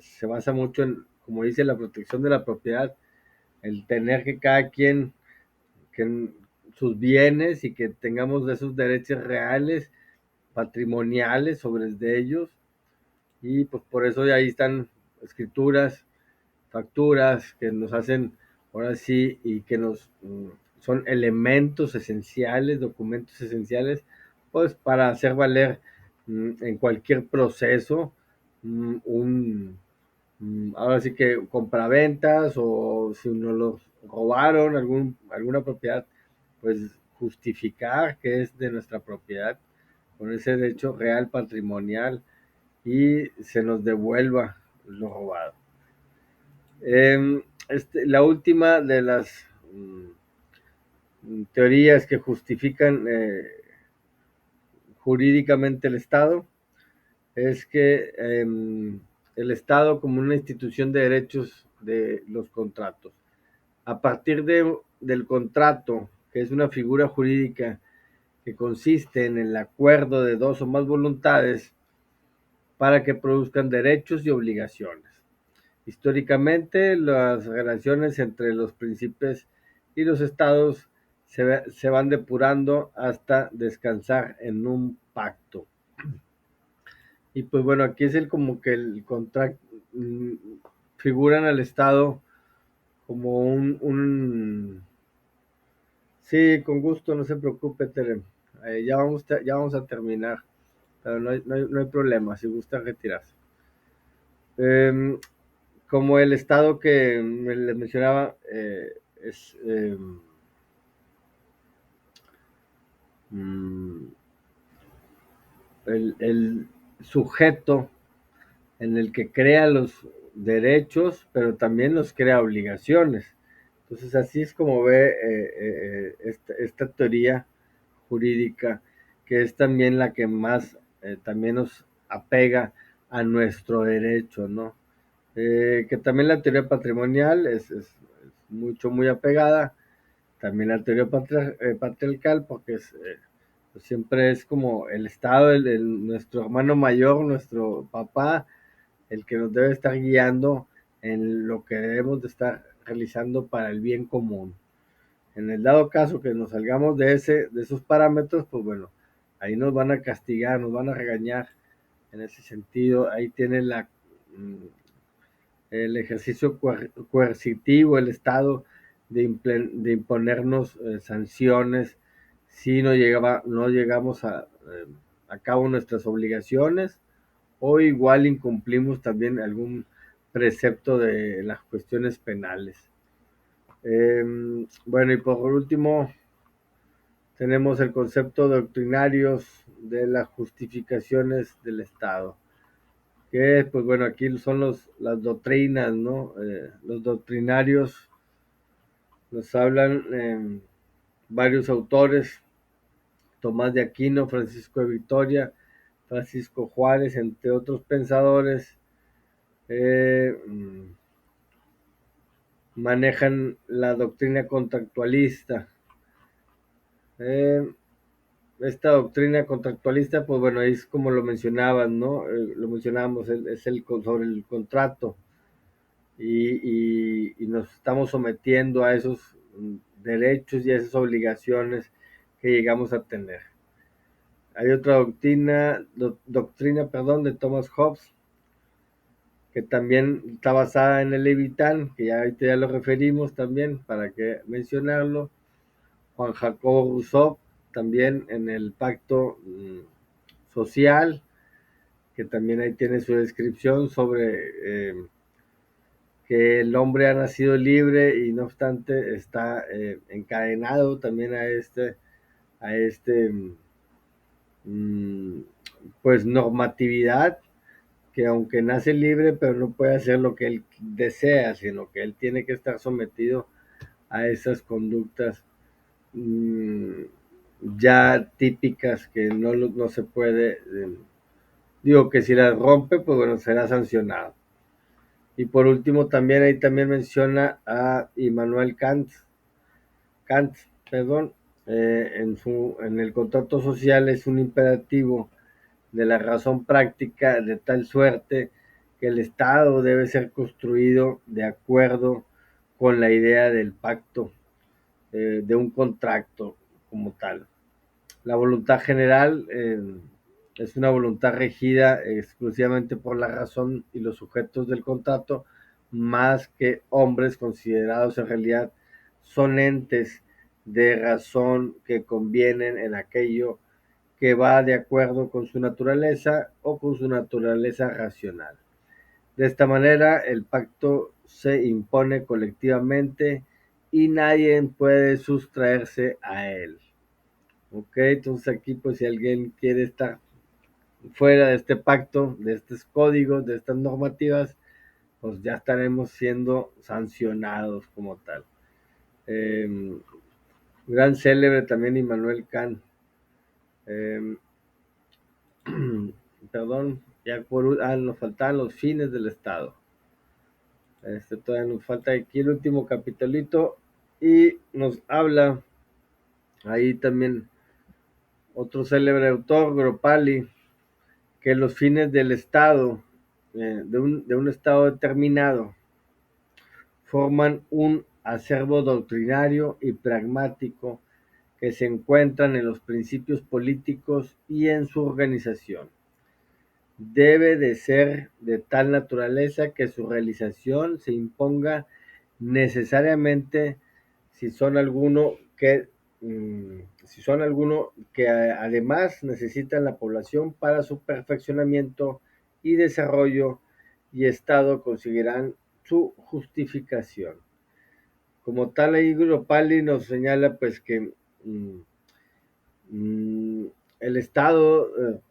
se basa mucho en, como dice, la protección de la propiedad, el tener que cada quien que sus bienes y que tengamos de esos derechos reales, patrimoniales sobre de ellos, y pues por eso de ahí están escrituras, facturas que nos hacen, ahora sí, y que son elementos esenciales, documentos esenciales, pues para hacer valer en cualquier proceso ahora sí que compraventas o si nos los robaron alguna propiedad, pues justificar que es de nuestra propiedad con ese derecho real patrimonial y se nos devuelva lo robado. La última de las teorías que justifican jurídicamente el Estado es que el Estado como una institución de derechos de los contratos. A partir del contrato, que es una figura jurídica que consiste en el acuerdo de dos o más voluntades para que produzcan derechos y obligaciones. Históricamente, las relaciones entre los príncipes y los estados se van depurando hasta descansar en un pacto. Y pues bueno, aquí es como que el contrato figuran al Estado como sí, con gusto, no se preocupe, Tere. Ya vamos a terminar, pero no hay problema, si gusta retirarse. Eh, Como el Estado que les mencionaba, es mm, el sujeto en el que crea los derechos, pero también los crea obligaciones. Entonces así es como ve esta teoría jurídica, que es también la que más también nos apega a nuestro derecho, ¿no? Que también la teoría patrimonial es muy apegada, también la teoría patriarcal, porque pues siempre es como el Estado, nuestro hermano mayor, nuestro papá, el que nos debe estar guiando en lo que debemos de estar realizando para el bien común. En el dado caso que nos salgamos de esos parámetros, pues bueno, ahí nos van a castigar, nos van a regañar en ese sentido. Ahí tiene el ejercicio coercitivo, el Estado de imponernos sanciones si no llegamos a cabo nuestras obligaciones, o igual incumplimos también algún precepto de las cuestiones penales. Bueno, y por último, tenemos el concepto doctrinarios de las justificaciones del Estado, que pues bueno, aquí son las doctrinas, ¿no? Los doctrinarios nos hablan varios autores: Tomás de Aquino, Francisco de Vitoria, Francisco Juárez, entre otros pensadores. eh, Manejan la doctrina contractualista. Eh, Esta doctrina contractualista, pues bueno, es como lo mencionaban, ¿no? Lo mencionábamos, es sobre el contrato, y nos estamos sometiendo a esos derechos y a esas obligaciones que llegamos a tener. Hay otra doctrina, de Thomas Hobbes, que también está basada en el Leviatán, que ya lo referimos también, para que mencionarlo. Juan Jacobo Rousseau, también en el Pacto Social, que también ahí tiene su descripción sobre que el hombre ha nacido libre y no obstante está encadenado también a este mm, pues normatividad, que aunque nace libre, pero no puede hacer lo que él desea, sino que él tiene que estar sometido a esas conductas ya típicas que no se puede, digo que si las rompe, pues bueno, será sancionado. Y por último, ahí también menciona a Immanuel Kant, perdón, en el contrato social es un imperativo de la razón práctica, de tal suerte que el Estado debe ser construido de acuerdo con la idea del pacto, de un contrato como tal. La voluntad general es una voluntad regida exclusivamente por la razón y los sujetos del contrato, más que hombres considerados en realidad son entes de razón que convienen en aquello que va de acuerdo con su naturaleza o con su naturaleza racional. De esta manera, el pacto se impone colectivamente y nadie puede sustraerse a él. Ok, entonces aquí pues si alguien quiere estar fuera de este pacto, de estos códigos, de estas normativas, pues ya estaremos siendo sancionados como tal. Eh, Gran célebre también Immanuel Kant. Eh, Perdón, ya nos faltaban los fines del Estado. Todavía nos falta aquí el último capitolito y nos habla ahí también otro célebre autor, Gropali, que los fines del Estado, de un Estado determinado, forman un acervo doctrinario y pragmático que se encuentran en los principios políticos y en su organización. Debe de ser de tal naturaleza que su realización se imponga necesariamente si son alguno que además necesitan la población para su perfeccionamiento y desarrollo y Estado conseguirán su justificación. Como tal, ahí Gropali nos señala pues que mm, el Estado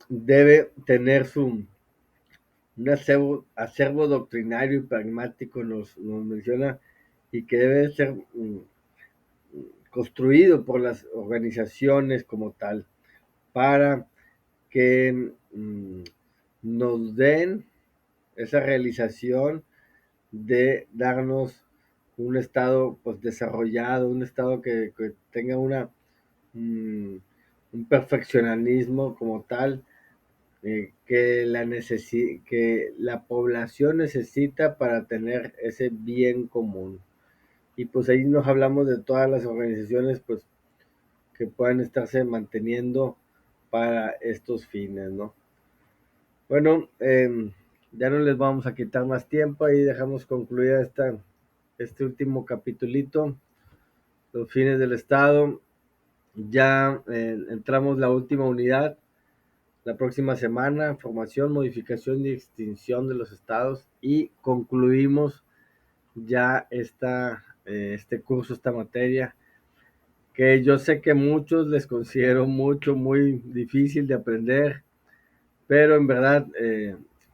debe tener un acervo doctrinario y pragmático, nos menciona, y que debe ser construido por las organizaciones como tal, para que nos den esa realización de darnos un estado pues desarrollado, un estado que tenga un, un perfeccionismo como tal, que la población necesita para tener ese bien común. Y pues ahí nos hablamos de todas las organizaciones pues que puedan estarse manteniendo para estos fines, ¿no? Bueno, ya no les vamos a quitar más tiempo, ahí dejamos concluida este último capitulito, los fines del Estado. Ya entramos la última unidad, la próxima semana, formación, modificación y extinción de los estados, y concluimos ya este curso, esta materia, que yo sé que muchos les considero muy difícil de aprender, pero en verdad,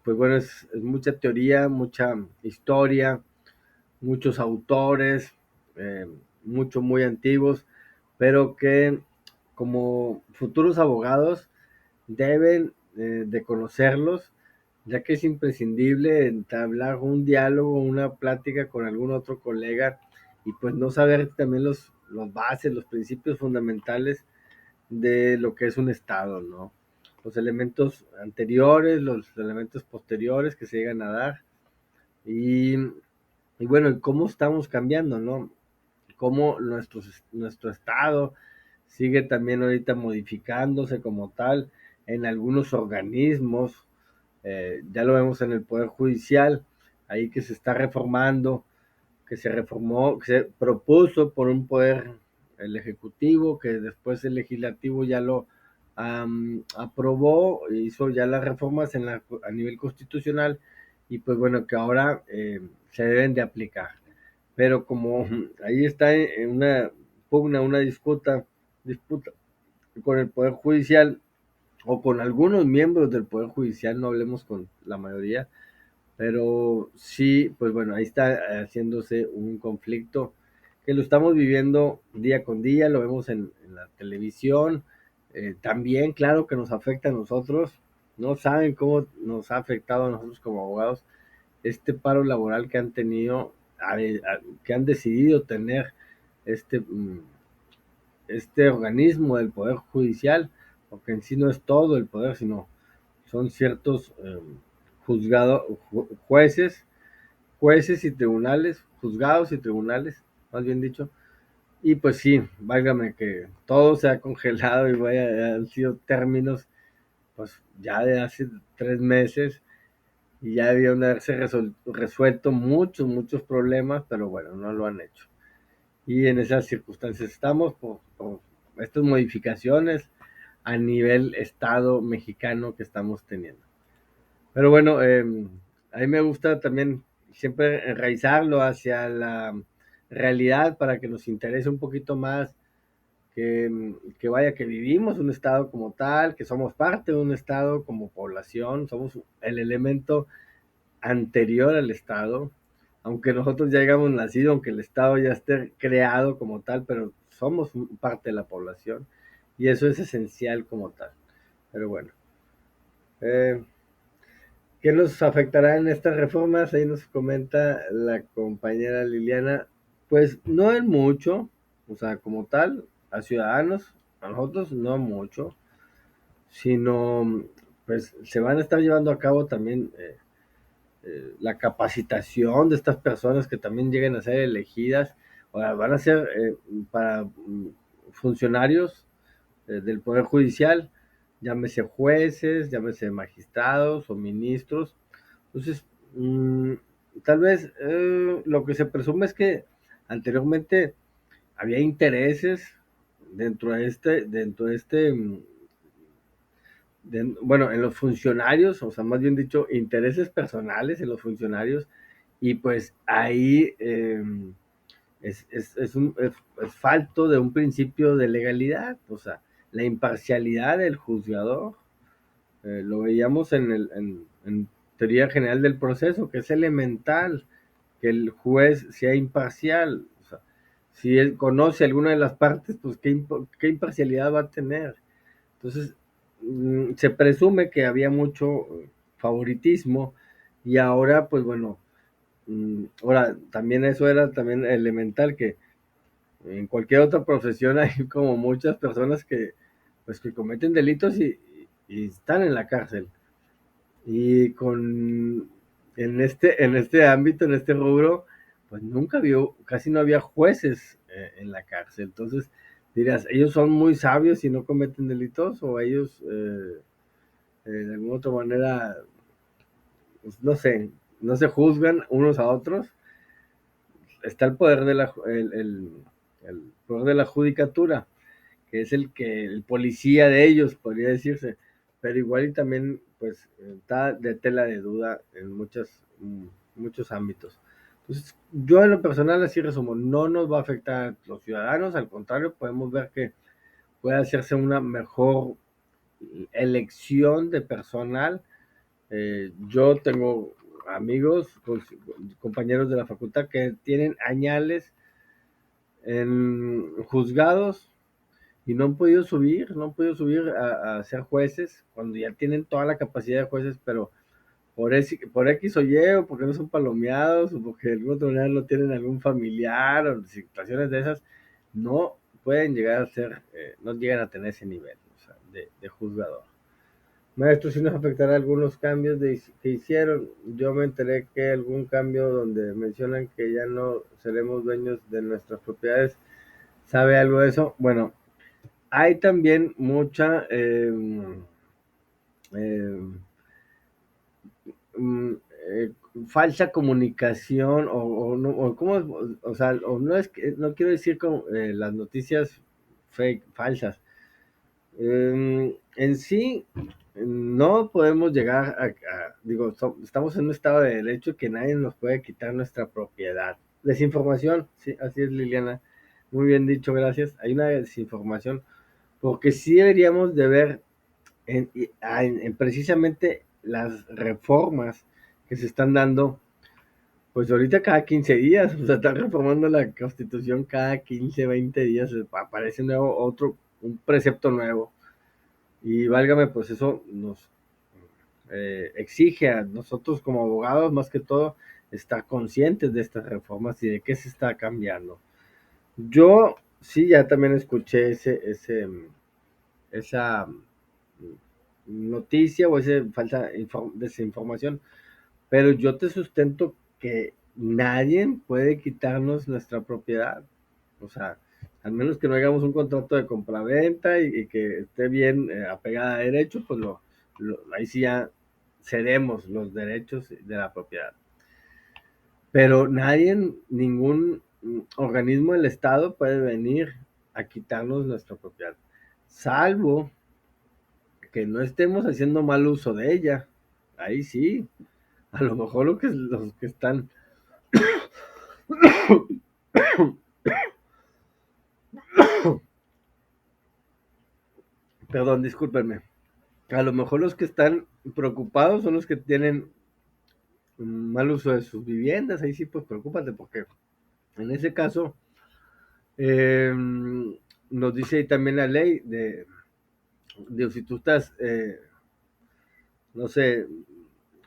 pues bueno, es mucha teoría, mucha historia, muchos autores, eh, muy antiguos, pero que como futuros abogados deben de conocerlos, ya que es imprescindible entablar un diálogo, una plática con algún otro colega y pues no saber también los bases, los principios fundamentales de lo que es un Estado, ¿no? Los elementos anteriores, los elementos posteriores que se llegan a dar y, y bueno, cómo estamos cambiando, ¿no? Cómo nuestro Estado sigue también ahorita modificándose como tal en algunos organismos. Ya lo vemos en el Poder Judicial, ahí que se está reformando, que se reformó, que se propuso por un poder, el Ejecutivo, que después el Legislativo ya lo aprobó, hizo ya las reformas a nivel constitucional, y pues bueno, que ahora se deben de aplicar. Pero como ahí está en una pugna, una disputa con el Poder Judicial o con algunos miembros del Poder Judicial, no hablemos con la mayoría, pero sí, pues bueno, ahí está haciéndose un conflicto que lo estamos viviendo día con día, lo vemos en la televisión, también claro que nos afecta a nosotros, no saben cómo nos ha afectado a nosotros como abogados este paro laboral que han tenido, que han decidido tener este, este organismo del Poder Judicial, porque en sí no es todo el poder, sino son ciertos jueces, jueces y tribunales, juzgados y tribunales, más bien dicho. Y pues sí, válgame que todo se ha congelado y han sido términos pues ya de hace 3 meses y ya debieron haberse resuelto muchos problemas, pero bueno, no lo han hecho. Y en esas circunstancias estamos por estas modificaciones a nivel Estado mexicano que estamos teniendo. Pero bueno, a mí me gusta también siempre enraizarlo hacia realidad para que nos interese un poquito más que vaya, que vivimos un estado como tal, que somos parte de un estado como población, somos el elemento anterior al estado, aunque nosotros ya hayamos nacido, aunque el estado ya esté creado como tal, pero somos parte de la población y eso es esencial como tal. Pero bueno, eh, ¿qué nos afectará en estas reformas? Ahí nos comenta la compañera Liliana. Pues no en mucho, o sea, como tal, a ciudadanos, a nosotros no mucho, sino pues se van a estar llevando a cabo también la capacitación de estas personas que también lleguen a ser elegidas, o sea, van a ser para funcionarios del Poder Judicial, llámese jueces, llámese magistrados o ministros. Entonces, tal vez lo que se presume es que anteriormente había intereses dentro de este, bueno, en los funcionarios, o sea, más bien dicho, intereses personales en los funcionarios, y pues ahí es falto de un principio de legalidad, o sea, la imparcialidad del juzgador. Lo veíamos en teoría general del proceso, que es elemental que el juez sea imparcial. O sea, si él conoce alguna de las partes, pues qué imparcialidad va a tener. Entonces, se presume que había mucho favoritismo y ahora, pues bueno, ahora también eso era también elemental que en cualquier otra profesión hay como muchas personas que pues que cometen delitos y están en la cárcel. Y en este ámbito, en este rubro, pues nunca vio, casi no había jueces en la cárcel. Entonces, dirás, ¿ellos son muy sabios y no cometen delitos? ¿O ellos, de alguna otra manera, pues, no sé, no se juzgan unos a otros? Está el poder de el poder de la judicatura, que es el policía de ellos, podría decirse, pero igual y también pues está de tela de duda en muchos ámbitos. Entonces, yo en lo personal así resumo, no nos va a afectar a los ciudadanos, al contrario, podemos ver que puede hacerse una mejor elección de personal. Yo tengo amigos, compañeros de la facultad que tienen añales en juzgados y no han podido subir, no han podido subir a ser jueces cuando ya tienen toda la capacidad de jueces, pero por X o Y, o porque no son palomeados, o porque de alguna otra manera no tienen algún familiar, o situaciones de esas, no pueden llegar a ser, no llegan a tener ese nivel, o sea, de juzgador. Maestro, si nos afectará algunos cambios que hicieron. Yo me enteré que algún cambio donde mencionan que ya no seremos dueños de nuestras propiedades. ¿Sabe algo de eso? Bueno, hay también mucha eh, mm, eh, falsa comunicación o cómo, o sea, o no es que, no quiero decir como las noticias fake, falsas. En sí, no podemos llegar digo, estamos en un estado de derecho que nadie nos puede quitar nuestra propiedad. Desinformación, sí, así es Liliana, muy bien dicho, gracias. Hay una desinformación, porque sí deberíamos de ver en precisamente las reformas que se están dando, pues ahorita cada 15 días, o sea, están reformando la constitución cada 15 20 días, aparece un precepto nuevo. Y válgame, pues eso nos exige a nosotros como abogados, más que todo, estar conscientes de estas reformas y de qué se está cambiando. Yo sí ya también escuché esa noticia o esa falsa desinformación, pero yo te sustento que nadie puede quitarnos nuestra propiedad. O sea, al menos que no hagamos un contrato de compraventa y que esté bien apegada a derecho, pues ahí sí ya cedemos los derechos de la propiedad. Pero nadie, ningún organismo del Estado puede venir a quitarnos nuestra propiedad, salvo que no estemos haciendo mal uso de ella. Ahí sí, a lo mejor los que están Perdón, discúlpenme. A lo mejor los que están preocupados son los que tienen un mal uso de sus viviendas. Ahí sí, pues preocúpate, porque en ese caso eh, nos dice ahí también la ley de si tú estás, no sé,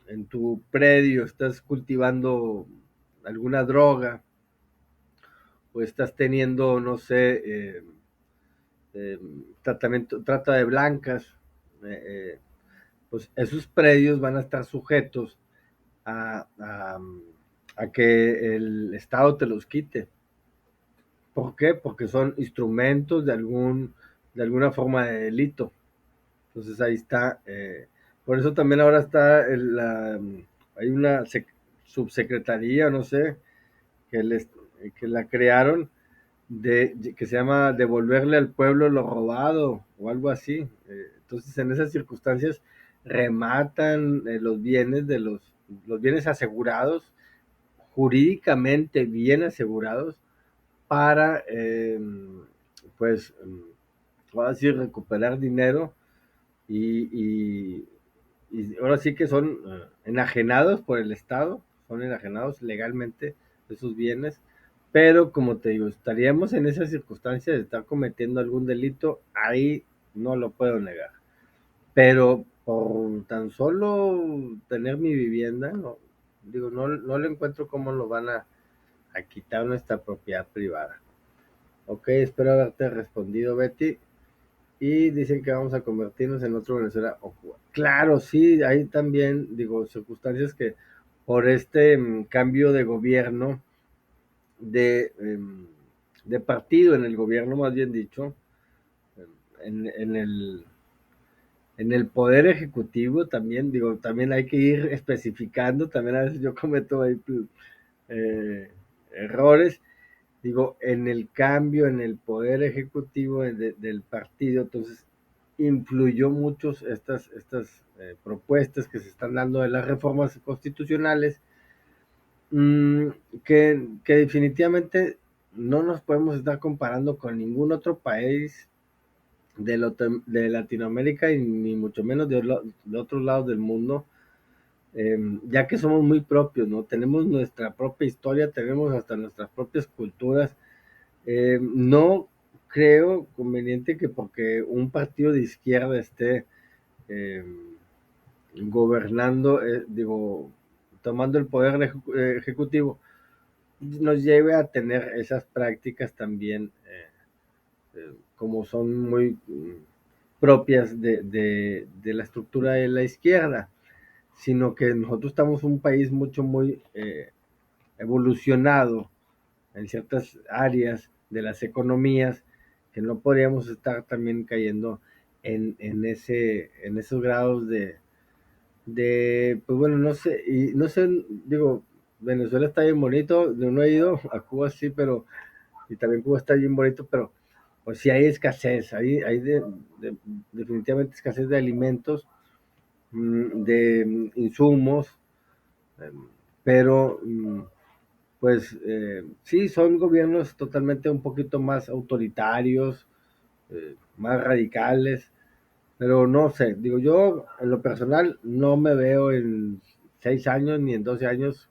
en tu predio estás cultivando alguna droga o estás teniendo, no sé, trata de blancas, eh, pues esos predios van a estar sujetos a, a, a que el Estado te los quite. ¿Por qué? Porque son instrumentos de alguna forma de delito. Entonces ahí está. Por eso también ahora está hay una subsecretaría, no sé, que, les, que la crearon que se llama devolverle al pueblo lo robado o algo así. Entonces en esas circunstancias rematan los bienes asegurados, jurídicamente bien asegurados, para pues ahora sí recuperar dinero y, y ahora sí que son enajenados por el Estado, son enajenados legalmente de sus bienes, pero como te digo, estaríamos en esa circunstancia de estar cometiendo algún delito, ahí no lo puedo negar. Pero por tan solo tener mi vivienda, no, digo, no le encuentro cómo lo van a quitar nuestra propiedad privada. Ok, espero haberte respondido, Betty. Y dicen que vamos a convertirnos en otro Venezuela o Cuba. Claro, sí, hay también, digo, circunstancias que por este cambio de gobierno, de, de partido en el gobierno, más bien dicho, en, en, el, en el poder ejecutivo también, digo, también hay que ir especificando, también a veces yo cometo ahí errores, digo, en el cambio en el poder ejecutivo del partido, entonces influyó mucho estas propuestas que se están dando de las reformas constitucionales, mmm, que definitivamente no nos podemos estar comparando con ningún otro país de Latinoamérica y ni mucho menos de otros lados del mundo, ya que somos muy propios, ¿no? Tenemos nuestra propia historia, tenemos hasta nuestras propias culturas. No creo conveniente que porque un partido de izquierda esté eh, gobernando, digo, tomando el poder ejecutivo, nos lleve a tener esas prácticas también como son muy propias de la estructura de la izquierda, sino que nosotros estamos un país muy evolucionado en ciertas áreas de las economías que no podríamos estar también cayendo en esos grados pues bueno, no sé, y no sé, digo, Venezuela está bien bonito, yo no he ido a Cuba sí, pero, y también Cuba está bien bonito, pero pues sí hay escasez, hay definitivamente escasez de alimentos, de insumos, pero pues sí, son gobiernos totalmente un poquito más autoritarios, más radicales, pero no sé, digo yo en lo personal no me veo en 6 años ni en 12 años,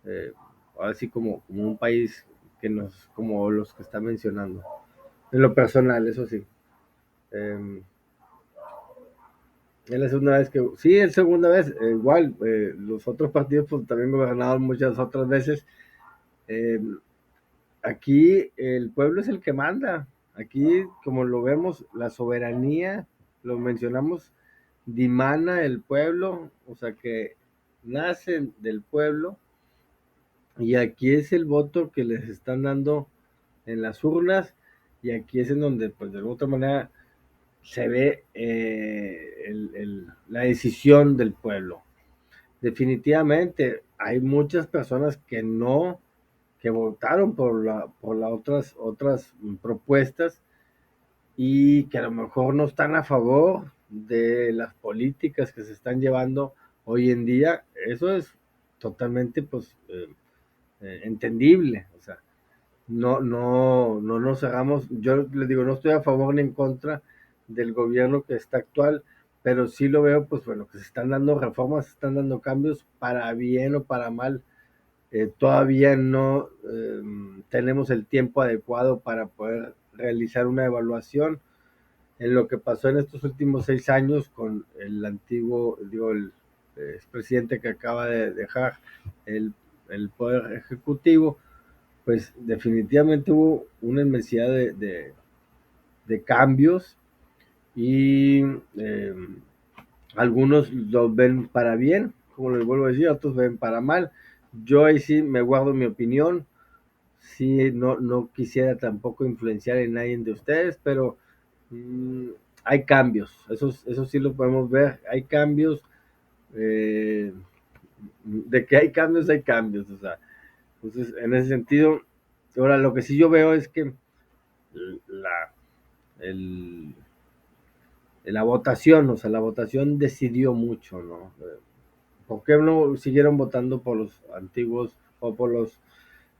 eh, así como un país como los que está mencionando. En lo personal, eso sí. Eh, es la segunda vez que, sí, es segunda vez, igual, los otros partidos pues también gobernaron muchas otras veces. Eh, Aquí el pueblo es el que manda. Aquí, como lo vemos, la soberanía, lo mencionamos, dimana el pueblo, o sea que nace del pueblo y aquí es el voto que les están dando en las urnas y aquí es en donde, pues de alguna otra manera, se ve la decisión del pueblo. Definitivamente, hay muchas personas que votaron por las otras propuestas y que a lo mejor no están a favor de las políticas que se están llevando hoy en día. Eso es totalmente pues entendible. O sea, no nos cerramos. Yo les digo, no estoy a favor ni en contra del gobierno que está actual, pero sí lo veo, pues bueno, que se están dando reformas, se están dando cambios para bien o para mal. Todavía no tenemos el tiempo adecuado para poder realizar una evaluación en lo que pasó en estos últimos 6 años con el antiguo, digo, el expresidente que acaba de dejar el, el poder ejecutivo. Pues definitivamente hubo una inmensidad de cambios y eh, algunos los ven para bien, como les vuelvo a decir, otros ven para mal. Yo ahí sí me guardo mi opinión, sí, no quisiera tampoco influenciar en nadie de ustedes, pero mmm, hay cambios, eso sí lo podemos ver, hay cambios, eh, de que hay cambios, o sea, entonces en ese sentido, ahora lo que sí yo veo es que la, el, la votación, o sea, la votación decidió mucho, ¿no? ¿Por qué no siguieron votando por los antiguos o por los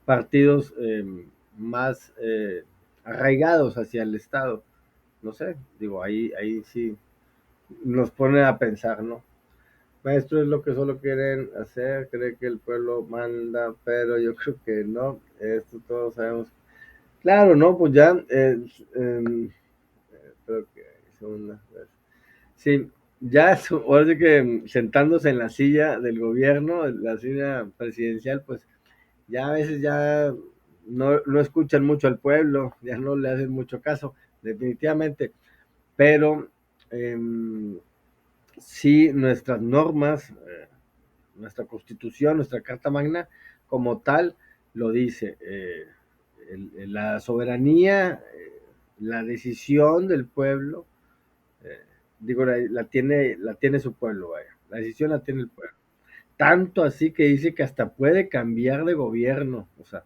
partidos más arraigados hacia el Estado? No sé, digo, ahí sí nos pone a pensar, ¿no? Maestro es lo que solo quieren hacer, cree que el pueblo manda, pero yo creo que no, esto todos sabemos. Claro, ¿no? Pues ya, creo que segunda vez. Sí, ya ahora sí que sentándose en la silla del gobierno, la silla presidencial, pues ya a veces ya no escuchan mucho al pueblo, ya no le hacen mucho caso, definitivamente, pero eh, sí nuestras normas, nuestra constitución, nuestra Carta Magna, como tal, lo dice, la soberanía, la decisión del pueblo, eh, digo, la tiene su pueblo, vaya. La decisión la tiene el pueblo. Tanto así que dice que hasta puede cambiar de gobierno, o sea,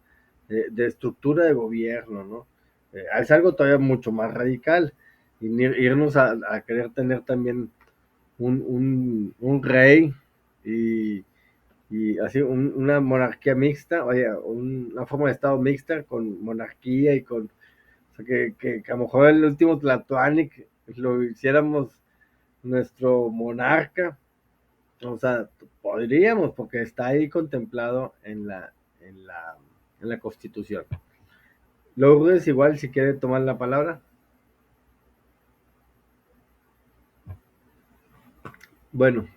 de estructura de gobierno, ¿no? Es algo todavía mucho más radical. Y irnos a querer tener también un rey y, y así una monarquía mixta, oye, una forma de estado mixta con monarquía y con, o sea, que a lo mejor el último Tlatoanic lo hiciéramos nuestro monarca, o sea, podríamos, porque está ahí contemplado en la, en la Constitución. Lourdes, igual, si quiere tomar la palabra. Bueno,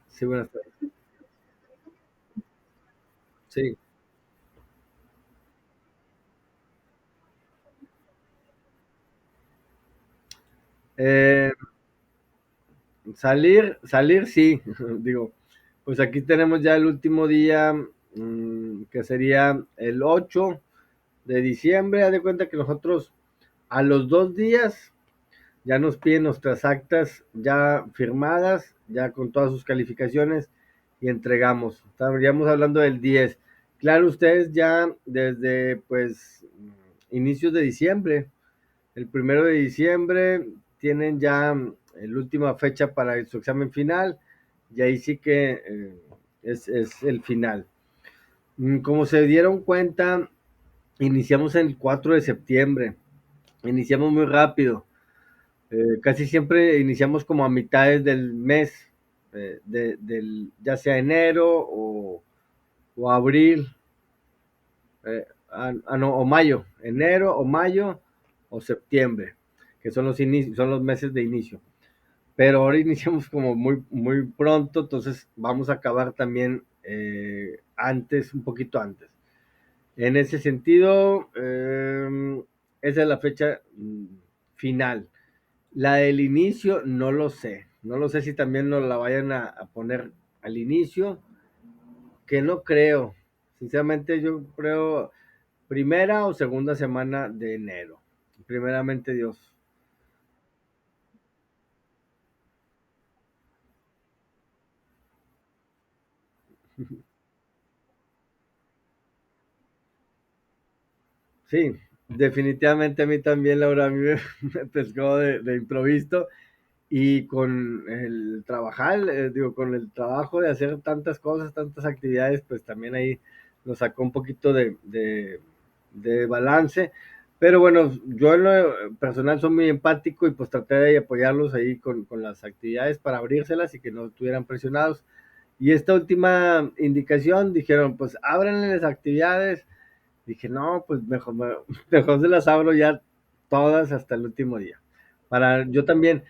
sí, buenas tardes. Sí. Eh, salir, sí, digo, pues aquí tenemos ya el último día, que sería el 8 de diciembre. Haz de cuenta que nosotros a los 2 días ya nos piden nuestras actas ya firmadas, ya con todas sus calificaciones y entregamos. Estaríamos hablando del 10. Claro, ustedes ya desde pues inicios de diciembre, el 1 de diciembre, tienen ya la última fecha para su examen final y ahí sí que es el final. Como se dieron cuenta, iniciamos el 4 de septiembre, iniciamos muy rápido. Casi siempre iniciamos como a mitades del mes, ya sea enero o abril, no, o mayo, enero o mayo o septiembre, que son son los meses de inicio. Pero ahora iniciamos como muy pronto, entonces vamos a acabar también antes, un poquito antes. En ese sentido, esa es la fecha final. La del inicio no lo sé. No lo sé si también nos la vayan a poner al inicio, que no creo. Sinceramente yo creo primera o segunda semana de enero. Primeramente Dios. Sí, definitivamente a mí también, Laura, a mí me pescó de improviso y con el trabajar, digo, con el trabajo de hacer tantas cosas, tantas actividades, pues también ahí nos sacó un poquito de balance. Pero bueno, yo en lo personal soy muy empático y pues traté de apoyarlos ahí con las actividades para abrírselas y que no estuvieran presionados. Y esta última indicación dijeron, pues ábranle las actividades. Dije, no, pues mejor, mejor se las abro ya todas hasta el último día. Para yo también,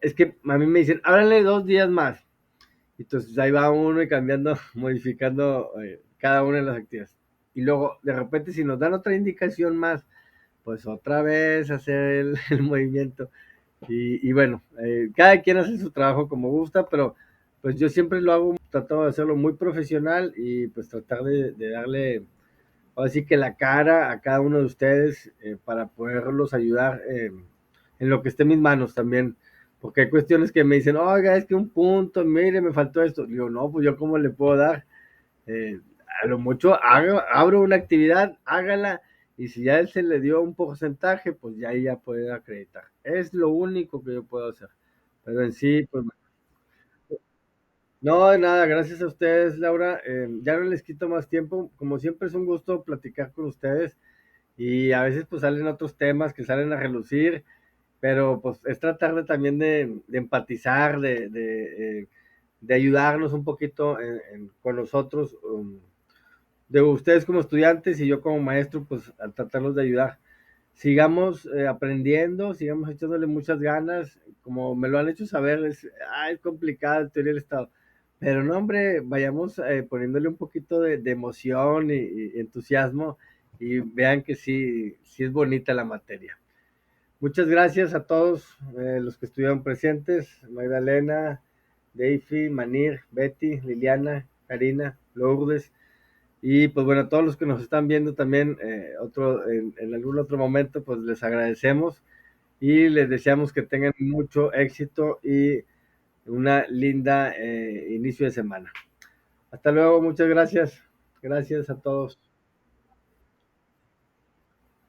es que a mí me dicen, ábranle 2 días más. Entonces ahí va uno y cambiando, modificando cada una de las actividades. Y luego, de repente, si nos dan otra indicación más, pues otra vez hacer el movimiento. Y bueno, cada quien hace su trabajo como gusta, pero pues yo siempre lo hago, trato de hacerlo muy profesional y pues tratar de darle, así que la cara a cada uno de ustedes para poderlos ayudar en lo que esté en mis manos también. Porque hay cuestiones que me dicen, oiga, es que un punto, mire, me faltó esto. Digo, no, pues yo cómo le puedo dar. Eh, a lo mucho abro una actividad, hágala, y si ya él se le dio un porcentaje, pues ya ella puede acreditar. Es lo único que yo puedo hacer. Pero en sí, pues no, de nada, gracias a ustedes, Laura. Ya no les quito más tiempo. Como siempre es un gusto platicar con ustedes y a veces pues salen otros temas que salen a relucir, pero pues es tratar de también de empatizar, de ayudarnos un poquito con nosotros. De ustedes como estudiantes y yo como maestro, pues a tratarlos de ayudar. Sigamos aprendiendo, sigamos echándole muchas ganas, como me lo han hecho saber, es complicado el teoría del Estado, pero no, hombre, vayamos poniéndole un poquito de emoción y entusiasmo y vean que sí, sí es bonita la materia. Muchas gracias a todos los que estuvieron presentes, Magdalena, Deifi, Manir, Betty, Liliana, Karina, Lourdes. Y pues bueno, a todos los que nos están viendo también en algún otro momento, pues les agradecemos y les deseamos que tengan mucho éxito y una linda inicio de semana. Hasta luego, muchas gracias. Gracias a todos.